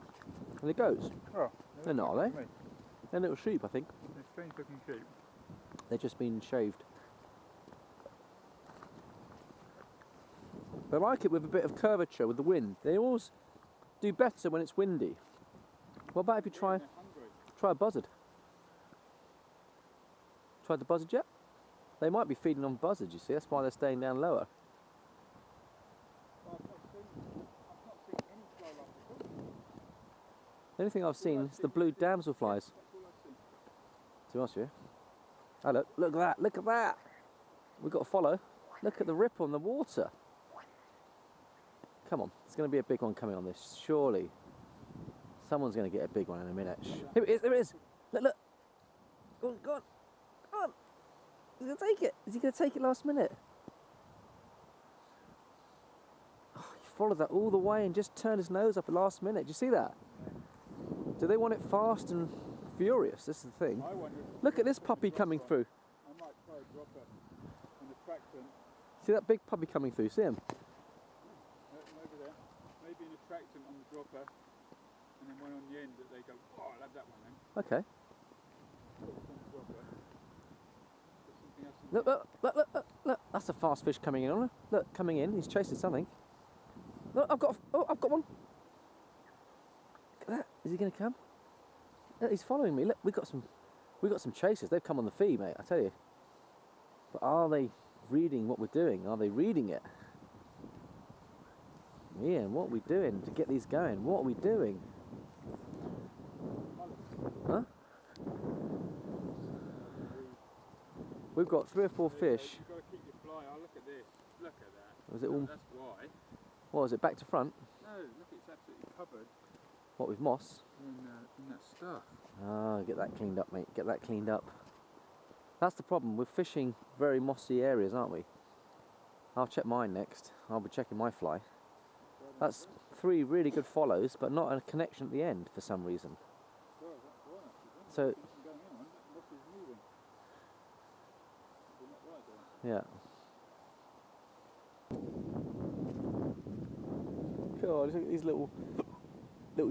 And the goats? Oh, They're not, are they? They're little sheep, I think. They're strange looking sheep. They've just been shaved. They like it with a bit of curvature with the wind. They always do better when it's windy. What about if you try a buzzard? Tried the buzzard yet? They might be feeding on buzzards, you see, that's why they're staying down lower. I've not seen any fly like this. The only thing I've seen is the blue damselflies. That's all I've seen. To be honest with you. Oh look at that, look at that! We've got to follow. Look at the ripple in the water. Come on, there's going to be a big one coming on this, surely. Someone's going to get a big one in a minute. Here it is, there it is! Look, look! Go on, go on! Go on! He's going to take it! Is he going to take it last minute? Oh, he followed that all the way and just turned his nose up at last minute. Do you see that? Do they want it fast and furious? This is the thing. I wonder Look at this puppy coming through. I might try a dropper and attractant. See that big puppy coming through? See him? Over there. Maybe an attractant on the dropper and then one on the end that they go, oh, I'll have that one then. Okay. Put this on the dropper. Put something else on Look, look, look, look, look, look. That's a fast fish coming in on her. Look, coming in. He's chasing something. Look, I've got one. Look at that. Is he going to come? Look, he's following me. Look, we got some chasers. They've come on the feed, mate. I tell you. But are they reading what we're doing? Are they reading it? Iain, what are we doing to get these going? What are we doing? Huh? We've got 3 or 4 fish. You've got to keep your fly. Oh, look at this. Look at that. Was it all? That's why. What was it? Back to front? No, look, it's absolutely covered What, with moss? in that stuff. Ah, get that cleaned up, mate. Get that cleaned up. That's the problem. We're fishing very mossy areas, aren't we? I'll check mine next. I'll be checking my fly. That's 3 really good follows, but not a connection at the end for some reason. Well, that's why, actually. So, Going on, that moss is moving. They're not right there. yeah. God, look at these little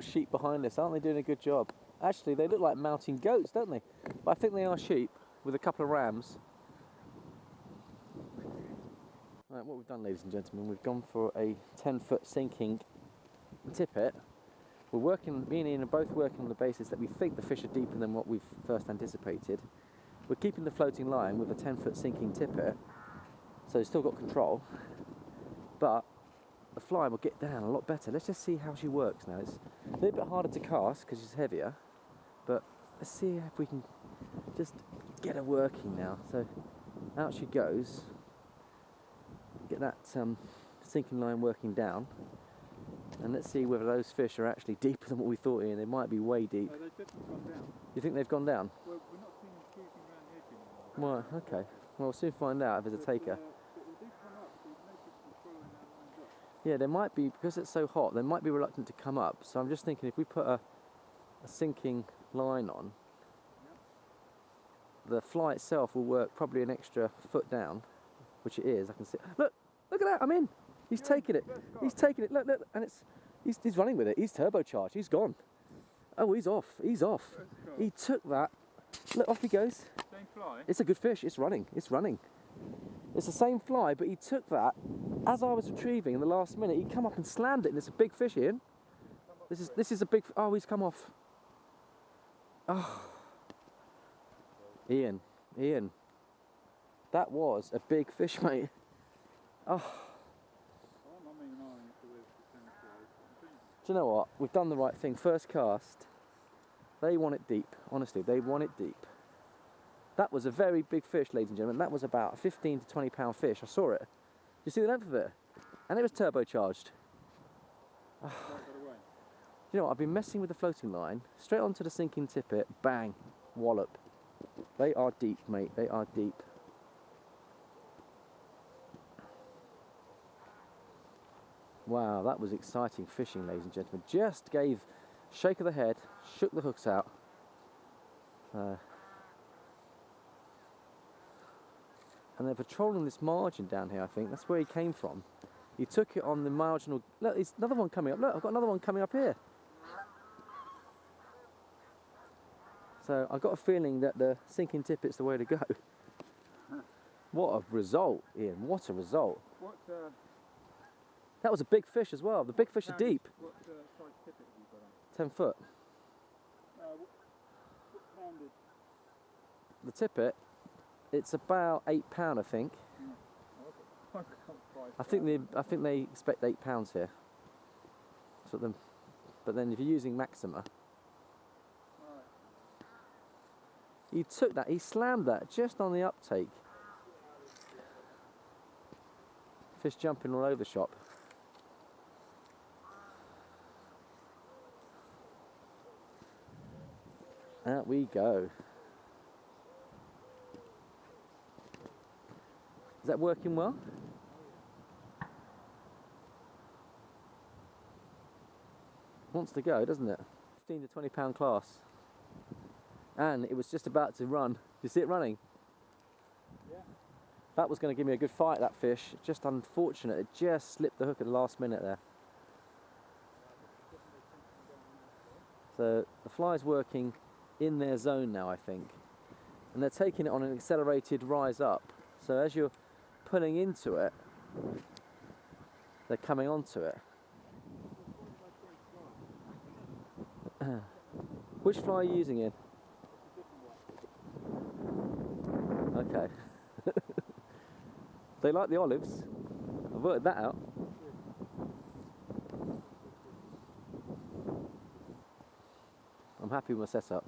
sheep behind us. Aren't they doing a good job? Actually, they look like mountain goats, don't they? But I think they are sheep with a couple of rams. Right, what we've done, ladies and gentlemen, we've gone for a 10-foot sinking tippet. We're working, me and Iain are both working on the basis that we think the fish are deeper than what we've first anticipated. We're keeping the floating line with a 10-foot sinking tippet, so it's still got control, but the fly will get down a lot better. Let's just see how she works now. It's a little bit harder to cast because she's heavier, but let's see if we can just get her working now. So out she goes. Get that sinking line working down, and let's see whether those fish are actually deeper than what we thought, Iain. They might be way deep. No, they've definitely gone down. You think they've gone down? Well, we're not seeing them cruising around the edge anymore. Well, okay. Well, we'll soon find out if there's a taker. But they do come up, so you've noticed them following our lines up. Yeah, they might be, because it's so hot, they might be reluctant to come up. So I'm just thinking if we put a sinking line on, the fly itself will work probably an extra foot down, which it is. I can see. Look at that! I'm in. He's taking it. He's taking it. Look, and he's running with it. He's turbocharged. He's gone. Oh, he's off. He's off. He took that. Look, off he goes. Same fly? It's a good fish. It's running. It's running. It's the same fly, but he took that as I was retrieving in the last minute. He come up and slammed it, and it's a big fish, Iain. This is a big. Oh, he's come off. Oh, Iain, that was a big fish, mate. Oh. Do you know what? We've done the right thing. First cast. They want it deep. Honestly, they want it deep. That was a very big fish, ladies and gentlemen. That was about a 15 to 20 pound fish. I saw it. You see the length of it? And it was turbocharged. Oh. You know what? I've been messing with the floating line. Straight onto the sinking tippet. Bang. Wallop. They are deep, mate. They are deep. Wow, that was exciting fishing, ladies and gentlemen. Just gave shake of the head, shook the hooks out. And they're patrolling this margin down here, I think. That's where he came from. He took it on the marginal... Look, there's another one coming up. Look, I've got another one coming up here. So I've got a feeling that the sinking tippet's the way to go. What a result, Ian, what a result. That was a big fish as well. The big fish are deep. What size tippet have you got on? 10 foot. What pounded? The tippet, it's about £8, I think. I think they expect £8 here. That's what but then if you're using Maxima, he took that, he slammed that just on the uptake. Fish jumping all over the shop. Out we go. Is that working well? Wants to go, doesn't it? 15 to 20 pound class. And it was just about to run. Do you see it running? Yeah. That was going to give me a good fight, that fish. Just unfortunate, it just slipped the hook at the last minute there. So the fly's working in their zone now, I think. And they're taking it on an accelerated rise up. So as you're pulling into it, they're coming onto it. Which fly are you using, Ian? Okay. They like the olives. I've worked that out. I'm happy with my setup.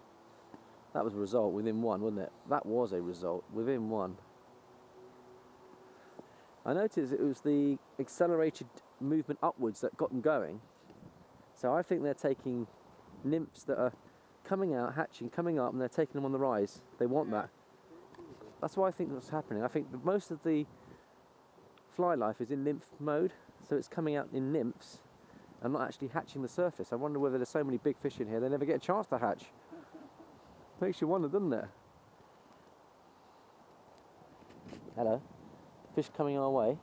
That was a result within one, wasn't it? That was a result within one. I noticed it was the accelerated movement upwards that got them going. So I think they're taking nymphs that are coming out, hatching, coming up, and they're taking them on the rise. They want that. That's why I think that's happening. I think that most of the fly life is in nymph mode, so it's coming out in nymphs and not actually hatching the surface. I wonder whether there's so many big fish in here they never get a chance to hatch. Makes you wonder, doesn't it? Hello. Fish coming our way.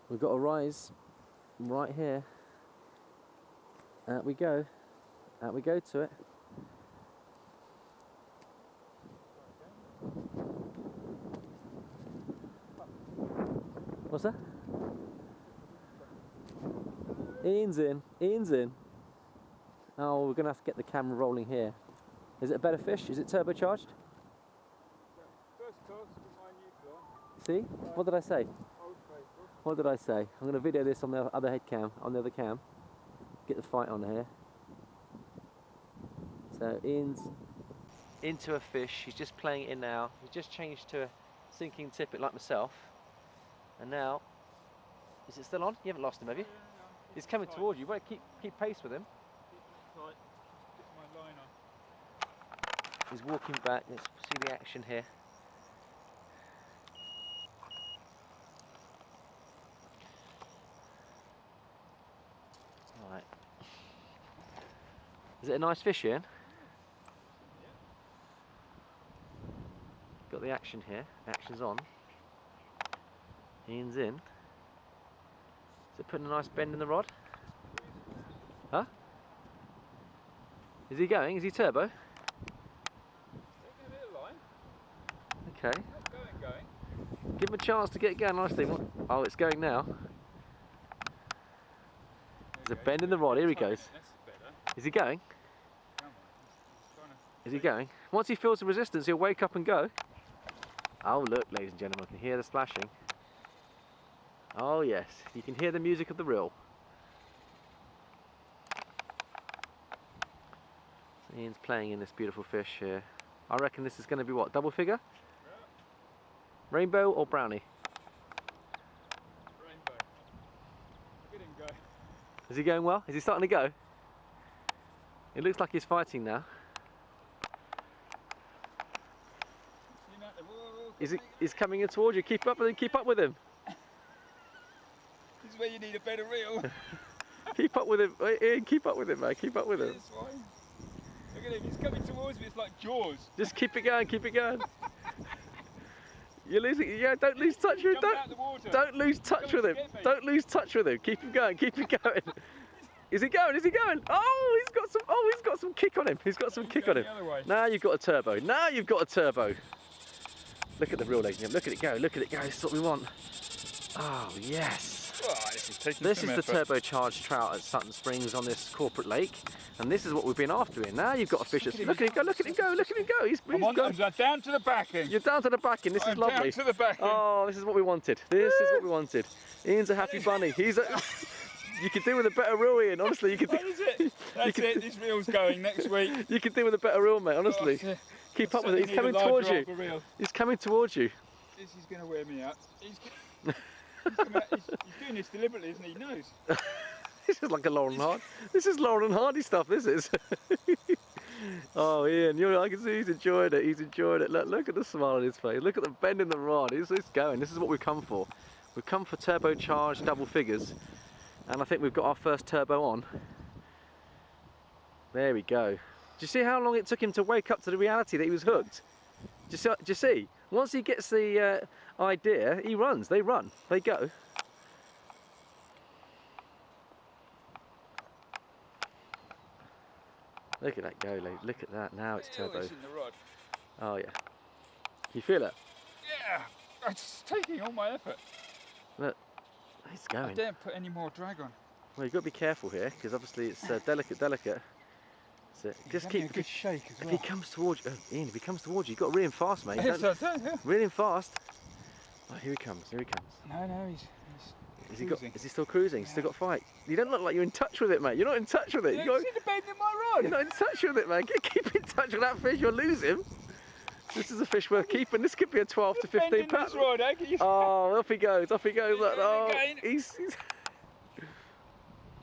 We've got a rise right here. Out we go. Out we go to it. What's that? Ian's in. Ian's in. Oh, we're going to have to get the camera rolling here. Is it a better fish? Is it turbocharged? First toss with my new one. See? What did I say? What did I say? I'm going to video this on the other head cam, on the other cam. Get the fight on here. So Ian's into a fish. He's just playing it in now. He's just changed to a sinking tippet like myself. And now, is it still on? You haven't lost him, have you? Yeah, no, He's coming towards you. You want to keep pace with him. Tight. Get my line on. He's walking back. Let's see the action here. Right. Is it a nice fish, Ian? Yeah. Got the action here. Action's on. Ian's in. Is it putting a nice bend in the rod? Huh? Is he going? Is he turbo? Taking a bit of line. Okay. Not going. Give him a chance to get going nicely. Oh, it's going now. There's a bend in the rod. Here he goes. That's better. Is he going? Come on. He's trying to... Is he going? Once he feels the resistance, he'll wake up and go. Oh, look, ladies and gentlemen, I can hear the splashing. Oh, yes. You can hear the music of the reel. So Ian's playing in this beautiful fish here. I reckon this is going to be what? Double figure? Yeah. Rainbow or brownie? Rainbow. Get him go. Is he going well? Is he starting to go? It looks like he's fighting now. He's coming in towards you. Keep up with him. Keep up with him. This is where you need a better reel. Keep up with him. Ian, keep up with him, mate. Keep up with him. This way. Look at him. He's coming towards me. It's like Jaws. Just keep it going. Keep it going. You're losing. Yeah, don't lose touch with him. Jump out the water. Don't lose touch with him. Don't lose touch with him. Keep him going. Keep him going. Is he going? Is he going? Oh, he's got some. Oh, he's got some kick on him. He's got some kick on him. Now you've got a turbo. Now you've got a turbo. Look at the reel, ladies and gentlemen. Look at it go. Look at it go. This is what we want. Oh yes. Oh, this is the turbocharged trout at Sutton Springs on this corporate lake, and this is what we've been after here. Now you've got a fish. Look at it go. Look at it go. Look at it go. He's I'm down to the backing. You're down to the backing. This is lovely. Down to the backing. Oh, this is what we wanted. This is what we wanted. Ian's a happy bunny. He's a. You could do with a better reel, Ian. Honestly, you could. What is it? That's it. This reel's going next week. You could do with a better reel, mate. Honestly, keep up with it. He's coming towards you. He's coming towards you. This is going to wear me out. He's doing this deliberately, isn't he? He knows. This is like a Laurel and Hardy. This is Laurel and Hardy stuff. This is. Oh, Ian, I can see he's enjoying it. He's enjoying it. Look at the smile on his face. Look at the bend in the rod. He's going. This is what we've come for. We've come for turbocharged double figures, and I think we've got our first turbo on. There we go. Do you see how long it took him to wake up to the reality that he was hooked? Do you see? Once he gets the idea, he runs. They run. They go. Look at that go, Lee. Look at that. Now it's turbo. In the rod. Oh yeah. You feel it? Yeah. It's taking all my effort. Look, it's going. I daren't put any more drag on. Well, you've got to be careful here because obviously it's delicate. So just keep. A good shake as well. If he comes towards you, Ian, if he comes towards you, you've got to reel him fast, mate. Yes, I do, yeah. Reel him fast. Oh, here he comes. Here he comes. No, he's Is he still cruising? He's still got fight. You don't look like you're in touch with it, mate. You're not in touch with it. You see the bend in my rod? You're not in touch with it, man. Keep in touch with that fish. You'll lose him. This is a fish worth keeping. This could be a 12 to 15 pound. Oh, off he goes. Off he goes. Look, oh, he's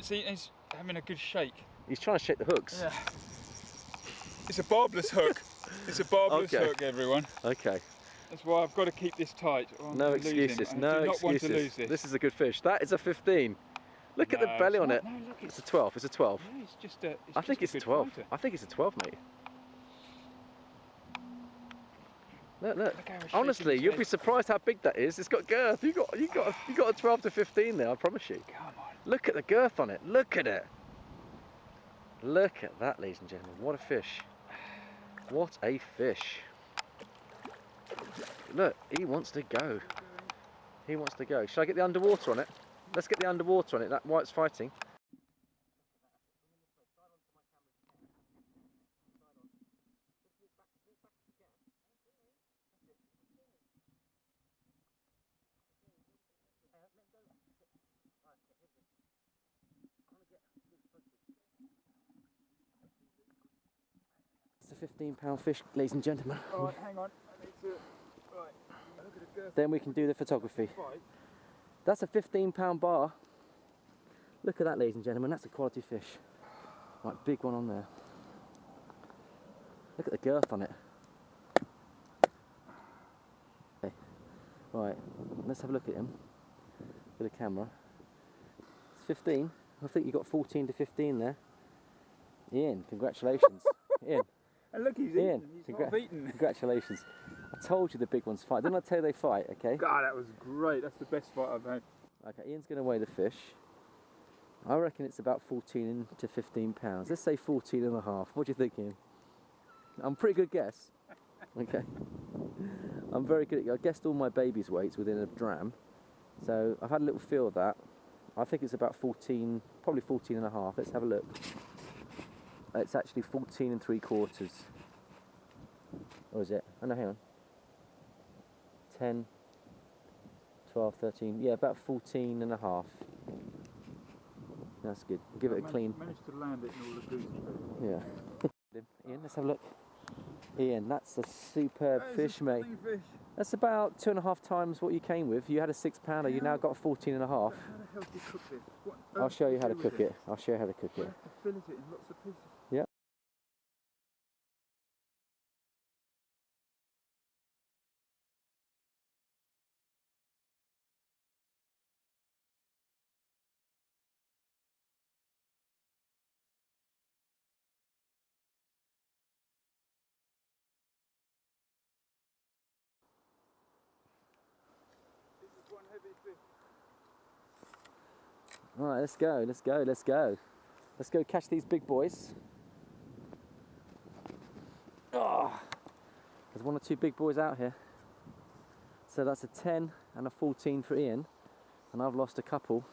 see, he's having a good shake. He's trying to shake the hooks. Yeah. It's a barbless hook. It's a barbless hook, everyone. Okay. That's why I've got to keep this tight. No excuses. No excuses. Want to lose this. This is a good fish. That is a 15. Look at the belly on it. No, look, it's a 12. It's a 12. No, it's just a. I think it's a 12. Fighter. I think it's a 12, mate. Look. Honestly, you'll be surprised how big that is. It's got girth. You got a 12 to 15 there. I promise you. Come on. Look at the girth on it. Look at it. Look at that, ladies and gentlemen. What a fish. What a fish. Look, he wants to go. He wants to go. Shall I get the underwater on it? Let's get the underwater on it. That white's fighting. It's a 15-pound fish, ladies and gentlemen. All right, hang on. I need to. Right. Look at the girth. Then we can do the photography. That's a 15-pound bar. Look at that, ladies and gentlemen. That's a quality fish. Right, big one on there. Look at the girth on it. Okay. Right, let's have a look at him with the camera. It's 15. I think you got 14 to 15 there. Ian, congratulations. Ian. And look, he's eaten. He's half eaten. Congratulations. I told you the big ones fight. Didn't I tell you they fight, okay? God, that was great. That's the best fight I've had. Okay, Ian's going to weigh the fish. I reckon it's about 14 to 15 pounds. Let's say 14 and a half. What do you think, Ian? I'm a pretty good guess. Okay. I'm very good. I guessed all my baby's weights within a dram. So I've had a little feel of that. I think it's about 14, probably 14 and a half. Let's have a look. It's actually 14 and 3/4. Or is it? Oh no, hang on. 10, 12, 13. Yeah, about 14 and a half. That's good. Give it a clean. Managed to land it in all the goose. Yeah. Ian, let's have a look. Ian, that's a superb fish, mate. Fish. That's about 2.5 times what you came with. You had a 6-pounder, you now got 14 and a half. How the hell do you cook this? I'll show you how to cook it. I'll show you how to cook it. Fillet it in lots of pieces. Yeah. Right, let's go, let's go, let's go. Let's go catch these big boys. Oh, there's 1 or 2 big boys out here. So that's a 10 and a 14 for Iain, and I've lost a couple.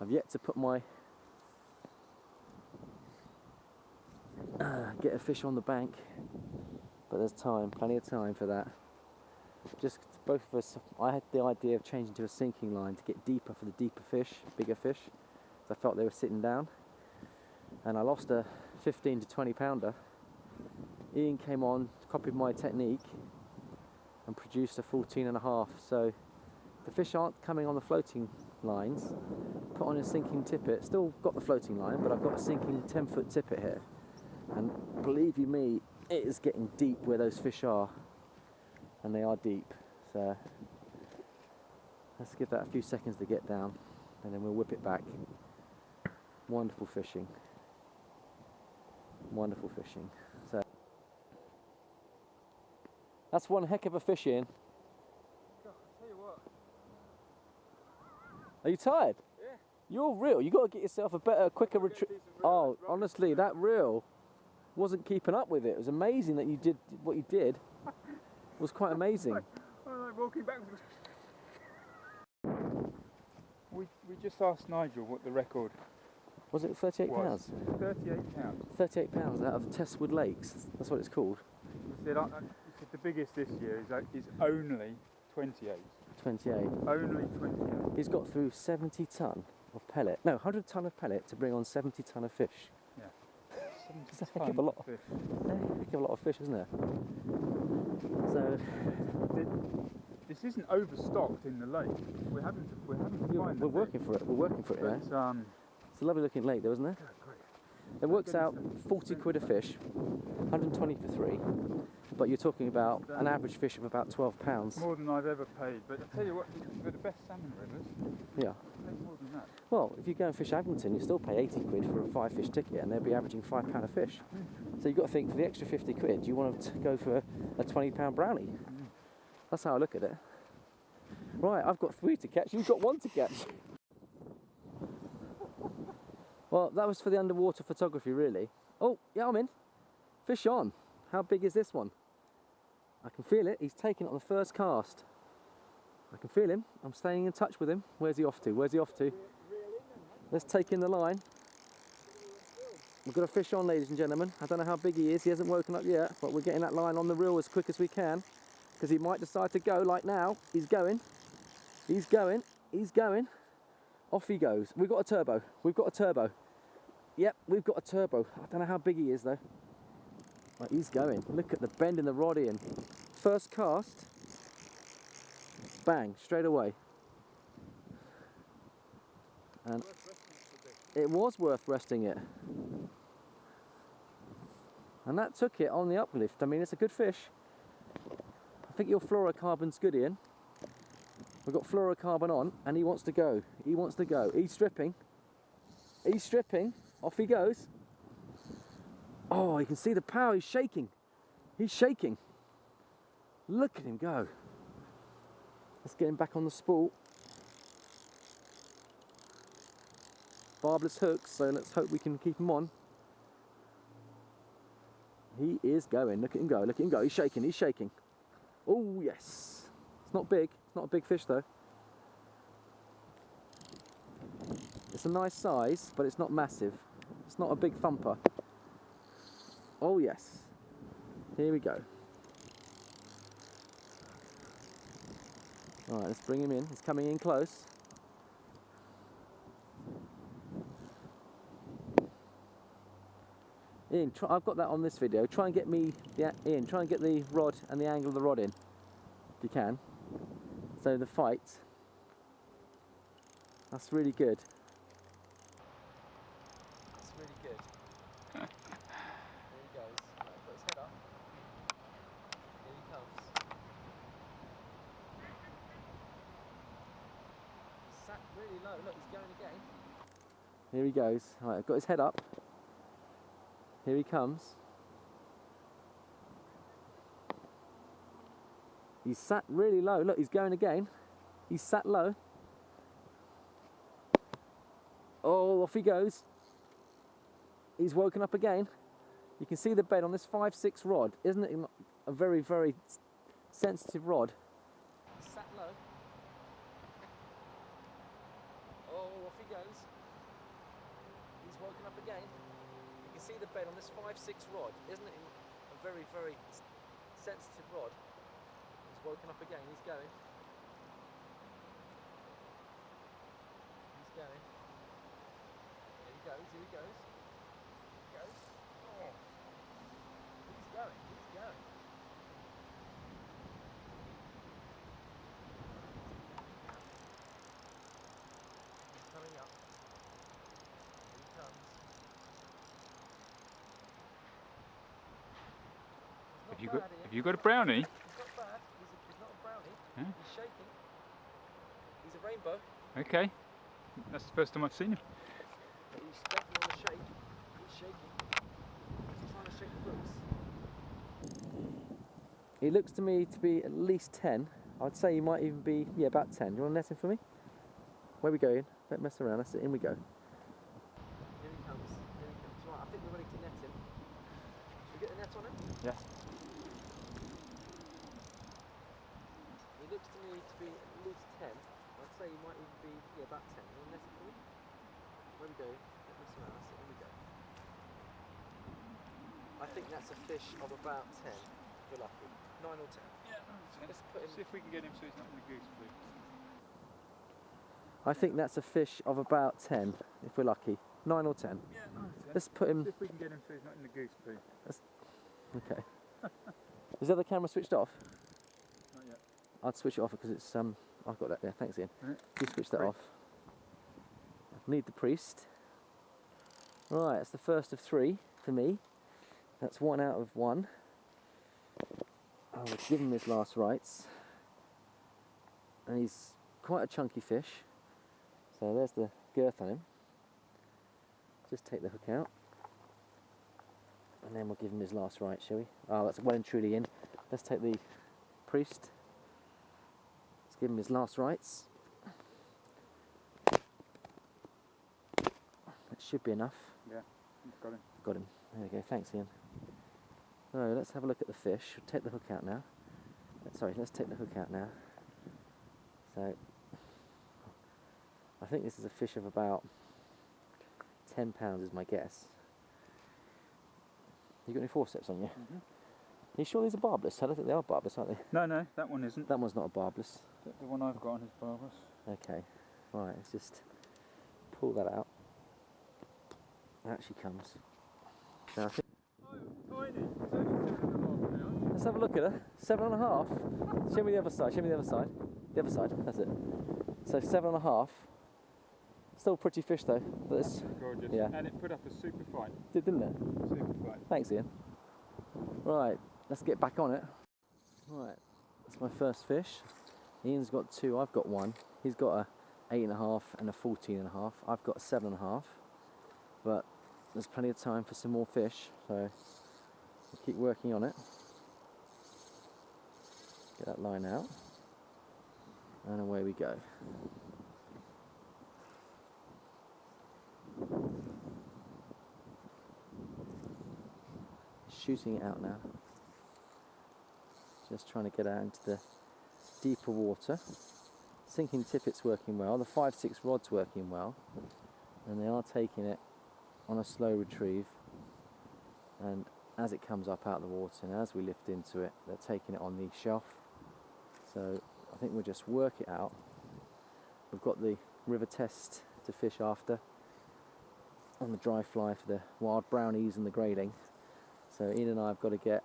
I've yet to put my get a fish on the bank, but there's time, plenty of time for that. Just both of us, I had the idea of changing to a sinking line to get deeper for the deeper fish, bigger fish. I felt they were sitting down, and I lost a 15 to 20 pounder. Iain came on, copied my technique, and produced a 14.5. So the fish aren't coming on the floating lines. Put on a sinking tippet, still got the floating line, but I've got a sinking 10-foot tippet here. And believe you me, it is getting deep where those fish are, and they are deep. So let's give that a few seconds to get down, and then we'll whip it back. Wonderful fishing. Wonderful fishing. So that's one heck of a fish, Iain. I'll tell you what. Are you tired? Yeah. You're real. You got to get yourself a better, quicker retrieve. Oh, honestly, that reel wasn't keeping up with it. It was amazing that you did what you did. It was quite amazing. I'm like walking backwards. We just asked Nigel what the record Was it 38 was. pounds? 38 pounds. 38 pounds out of Testwood Lakes. That's what it's called. He said the biggest this year is only 28. 28. Only 28. He's got through 70 tonne of pellet. No, 100 tonne of pellet to bring on 70 tonne of fish. Yeah. It's a heck of a lot of fish. A heck of a lot of fish, isn't it? So this isn't overstocked in the lake. We're having to find we're working for it. We're working for it. Yeah. It's a lovely looking lake, though, isn't it? great. It works out 40 quid a fish, 120 for 3. But you're talking about an average fish of about 12 pounds. More than I've ever paid. But I tell you what, for the best salmon rivers, Yeah. pay more than that. Well, if you go and fish Abington, you still pay 80 quid for a 5-fish ticket, and they'll be averaging £5 a fish. So you've got to think, for the extra 50 quid, you want to go for a £20 brownie. That's how I look at it. Right, I've got 3 to catch, you've got 1 to catch. Well, that was for the underwater photography, really. Oh, yeah, I'm in. Fish on. How big is this one? I can feel it. He's taking it on the first cast. I can feel him. I'm staying in touch with him. Where's he off to? Where's he off to? Let's take in the line. We've got a fish on, ladies and gentlemen. I don't know how big he is. He hasn't woken up yet, but we're getting that line on the reel as quick as we can, because he might decide to go like now. He's going. He's going. He's going. Off he goes. We've got a turbo. We've got a turbo. Yep, we've got a turbo. I don't know how big he is, though. Right, he's going. Look at the bend in the rod, Iain. First cast. Bang, straight away. And it was worth resting it. And that took it on the uplift. I mean, it's a good fish. I think your fluorocarbon's good, Iain. We've got fluorocarbon on, and he wants to go. He wants to go. He's stripping. He's stripping. Off he goes. Oh, you can see the power. He's shaking. He's shaking. Look at him go. Let's get him back on the spool. Barbless hooks, so let's hope we can keep him on. He is going. Look at him go. Look at him go. He's shaking. He's shaking. Oh, yes. It's not big. It's not a big fish, though. It's a nice size, but it's not massive. It's not a big thumper. Oh, yes. Here we go. All right, let's bring him in. He's coming in close. Iain, I've got that on this video. Try and get me, Iain, try and get the rod and the angle of the rod in, if you can. So the fight. That's really good. That's really good. There he goes. Right, put his head up. Here he comes. He's sat really low. Look, he's going again. Here he goes. Right, I've got his head up. Here he comes. He's sat really low. Look, he's going again. He's sat low. off he goes. He's woken up again. You can see the bed on this 5/6 rod. Isn't it a very, very sensitive rod? Sat low. Oh, off he goes. He's woken up again. You can see the bed on this 5/6 rod. Isn't it a very, very sensitive rod? He's woken up again. He's going. He's going. Here he goes. Here he goes. Here he goes. Oh. He's going. He's going. He's coming up. Here he comes. Have you got a brownie? He's not bad. He's not a brownie. Huh? He's shaking. He's a rainbow. Okay. That's the first time I've seen him. But he's definitely on the shake. He's shaking. He's trying to shake the hooks. He looks to me to be at least 10. I'd say he might even be, yeah, about 10. Do you want to net him for me? Where we going? Don't mess around. That's it. In we go. Here he comes. Here he comes. Right, I think we're ready to net him. Should we get the net on him? Yeah. He looks to me to be at least 10. I'd say he might even be, yeah, about 10. You want to net him for me? Where we go? Don't mess around. That's it. In we go. I think that's a fish of about 10. If we're lucky. 9 or 10. Yeah, Let's put him. see if we can get him so he's not in the goose pool. I think that's a fish of about 10, if we're lucky. 9 or 10. Yeah, Let's put him. see if we can get him so he's not in the goose pool. Okay. Is the other camera switched off? Not yet. I'd switch it off because it's I've got that there. Thanks, Ian. Right. You switch that Great. off. Need the priest. Right, that's the first of 3 for me. That's 1 out of 1. I will give him his last rites. And he's quite a chunky fish. So there's the girth on him. Just take the hook out. And then we'll give him his last rites, shall we? Oh, that's well and truly in. Let's take the priest. Let's give him his last rites. That should be enough. Yeah, you've got him. Got him. There we go. Thanks, Ian. So let's have a look at the fish. We'll take the hook out now. Sorry, let's take the hook out now. So I think this is a fish of about 10 pounds is my guess. You got any forceps on you? Mm-hmm. Are you sure these are barbless? I don't think they are barbless, aren't they? No, that one isn't. That one's not a barbless. The one I've got on is barbless. Okay. Right, let's just pull that out. Out she comes. Now, I think Oh, tiny. It's only 7.5 pounds. let's have a look at her. 7.5. Show me the other side. Show me the other side. The other side. That's it. So 7.5. Still pretty fish though. But it's, Gorgeous. yeah. And it put up a super fight. didn't it? Super fight. Thanks, Ian. Right, let's get back on it. Right, that's my first fish. Ian's got 2. I've got 1. He's got a 8.5 and a 14.5. I've got a 7.5. But there's plenty of time for some more fish, so we'll keep working on it. Get that line out, and away we go. Shooting it out now. Just trying to get out into the deeper water. Sinking tippet's working well. The 5/6 rod's working well, and they are taking it on a slow retrieve. And as it comes up out of the water and as we lift into it, they're taking it on the shelf. So I think we'll just work it out. We've got the river test to fish after on the dry fly for the wild brownies and the grading. So Ian and I have got to get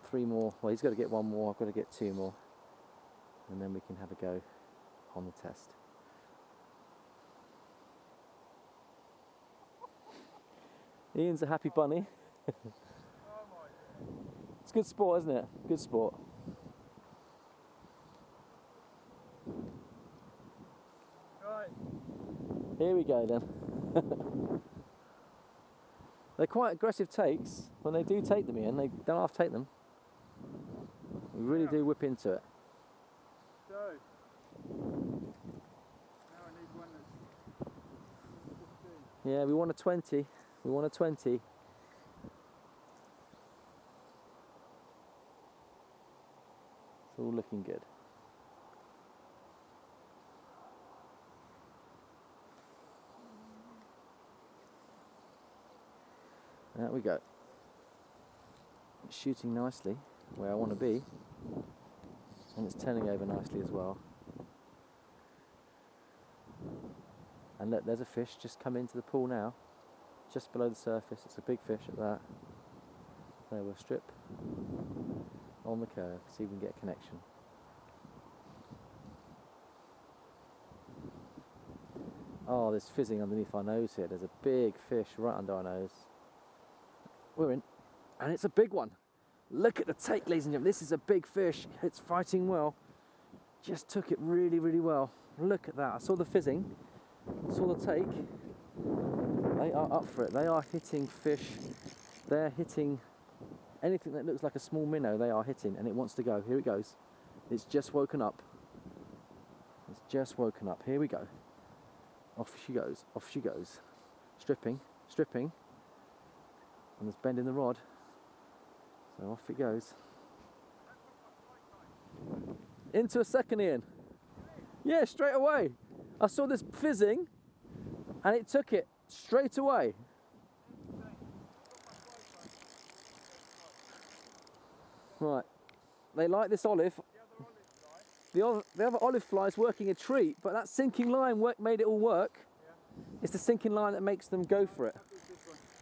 3 more. Well, he's got to get 1 more. I've got to get 2 more, and then we can have a go on the test. Ian's a happy bunny. It's good sport, isn't it? Good sport. Right. Here we go then. They're quite aggressive takes. When they do take them, Ian, they don't half take them. We really do whip into it. So, now I need one that's 15. Yeah, we want a 20. We want a 20. It's all looking good. There we go. It's shooting nicely where I want to be, and it's turning over nicely as well. And look, there's a fish just come into the pool now, just below the surface. It's a big fish at that. So we'll strip on the curve, see if we can get a connection. Oh, there's fizzing underneath our nose here. There's a big fish right under our nose. We're in, and it's a big one. Look at the take, ladies and gentlemen. This is a big fish. It's fighting well. Just took it really, really well. Look at that. I saw the fizzing, saw the take. They are up for it. They are hitting fish. They're hitting anything that looks like a small minnow. They are hitting, and it wants to go. Here it goes. It's just woken up. It's just woken up. Here we go. Off she goes. Off she goes. Stripping, stripping. And there's bend in the rod, so off it goes. Into a second, Ian. Yeah, straight away. I saw this fizzing, and it took it straight away. Right, they like this olive. The other olive fly is working a treat, but that sinking line made it all work. It's the sinking line that makes them go for it.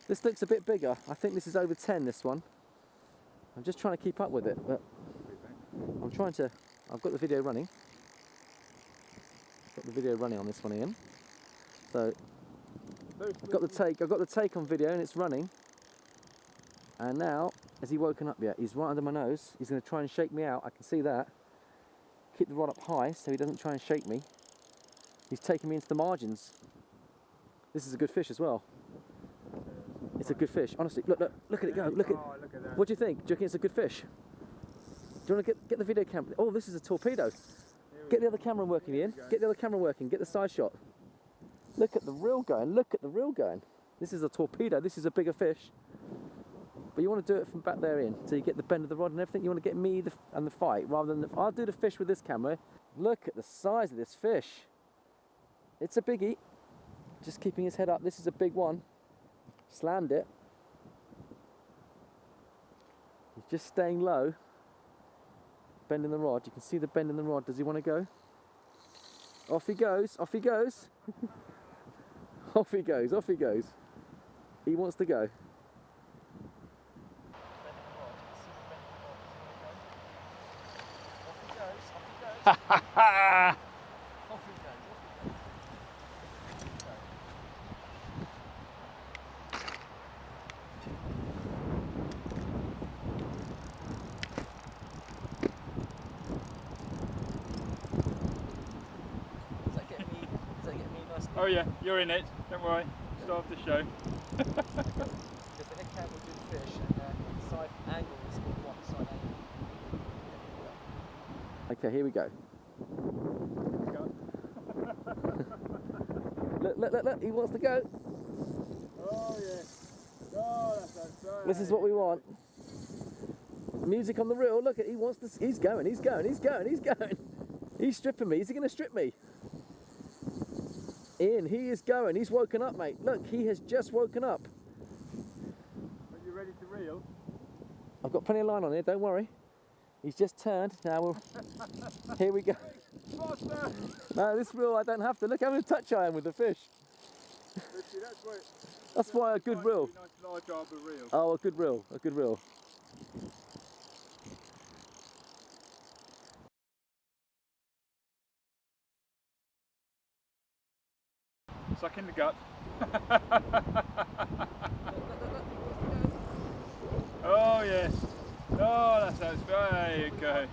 This looks a bit bigger. I think this is over 10, this one. I'm just trying to keep up with it, but I'm trying to. I've got the video running. Got the video running on this one, Ian. So I've got the take on video, and it's running. And now, has he woken up yet? He's right under my nose. He's going to try and shake me out. I can see that. Keep the rod up high so he doesn't try and shake me. He's taking me into the margins. This is a good fish as well. It's a good fish, honestly. Look at it go. Look at that. What do you think? Do you reckon it's a good fish? Do you want to get the video camera? Oh, this is a torpedo. Get the other camera working, Ian. Get the other camera working. Get the side shot. Look at the reel going. Look at the reel going. This is a torpedo. This is a bigger fish. But you want to do it from back there, Ian, so you get the bend of the rod and everything. You want to get me and the fight rather than I'll do the fish with this camera. Look at the size of this fish. It's a biggie. Just keeping his head up. This is a big one. Slammed it. He's just staying low. Bending the rod. You can see the bend in the rod. Does he want to go? Off he goes. Off he goes. Off he goes. Off he goes. He wants to go. Off he goes. Off he goes. Oh yeah, you're in it. Don't worry. Start the show. Because the head cam will do the fish and side angle is what we want, side angle. Okay, here we go. Look, he wants to go. Oh yeah. Oh, that's right. This is what we want. Music on the reel. Look at, he wants to, he's going. He's stripping me. Is he going to strip me? Ian, he is going. He's woken up, mate. Look, he has just woken up. Are you ready to reel? I've got plenty of line on here, don't worry. He's just turned. Now we'll... Here we go. Faster. No, this reel I don't have to. Look how in touch I am with the fish. That's why a good reel. Oh, a good reel. A good reel. Suck in the gut. Oh yes. Oh, that's how it's. There you go.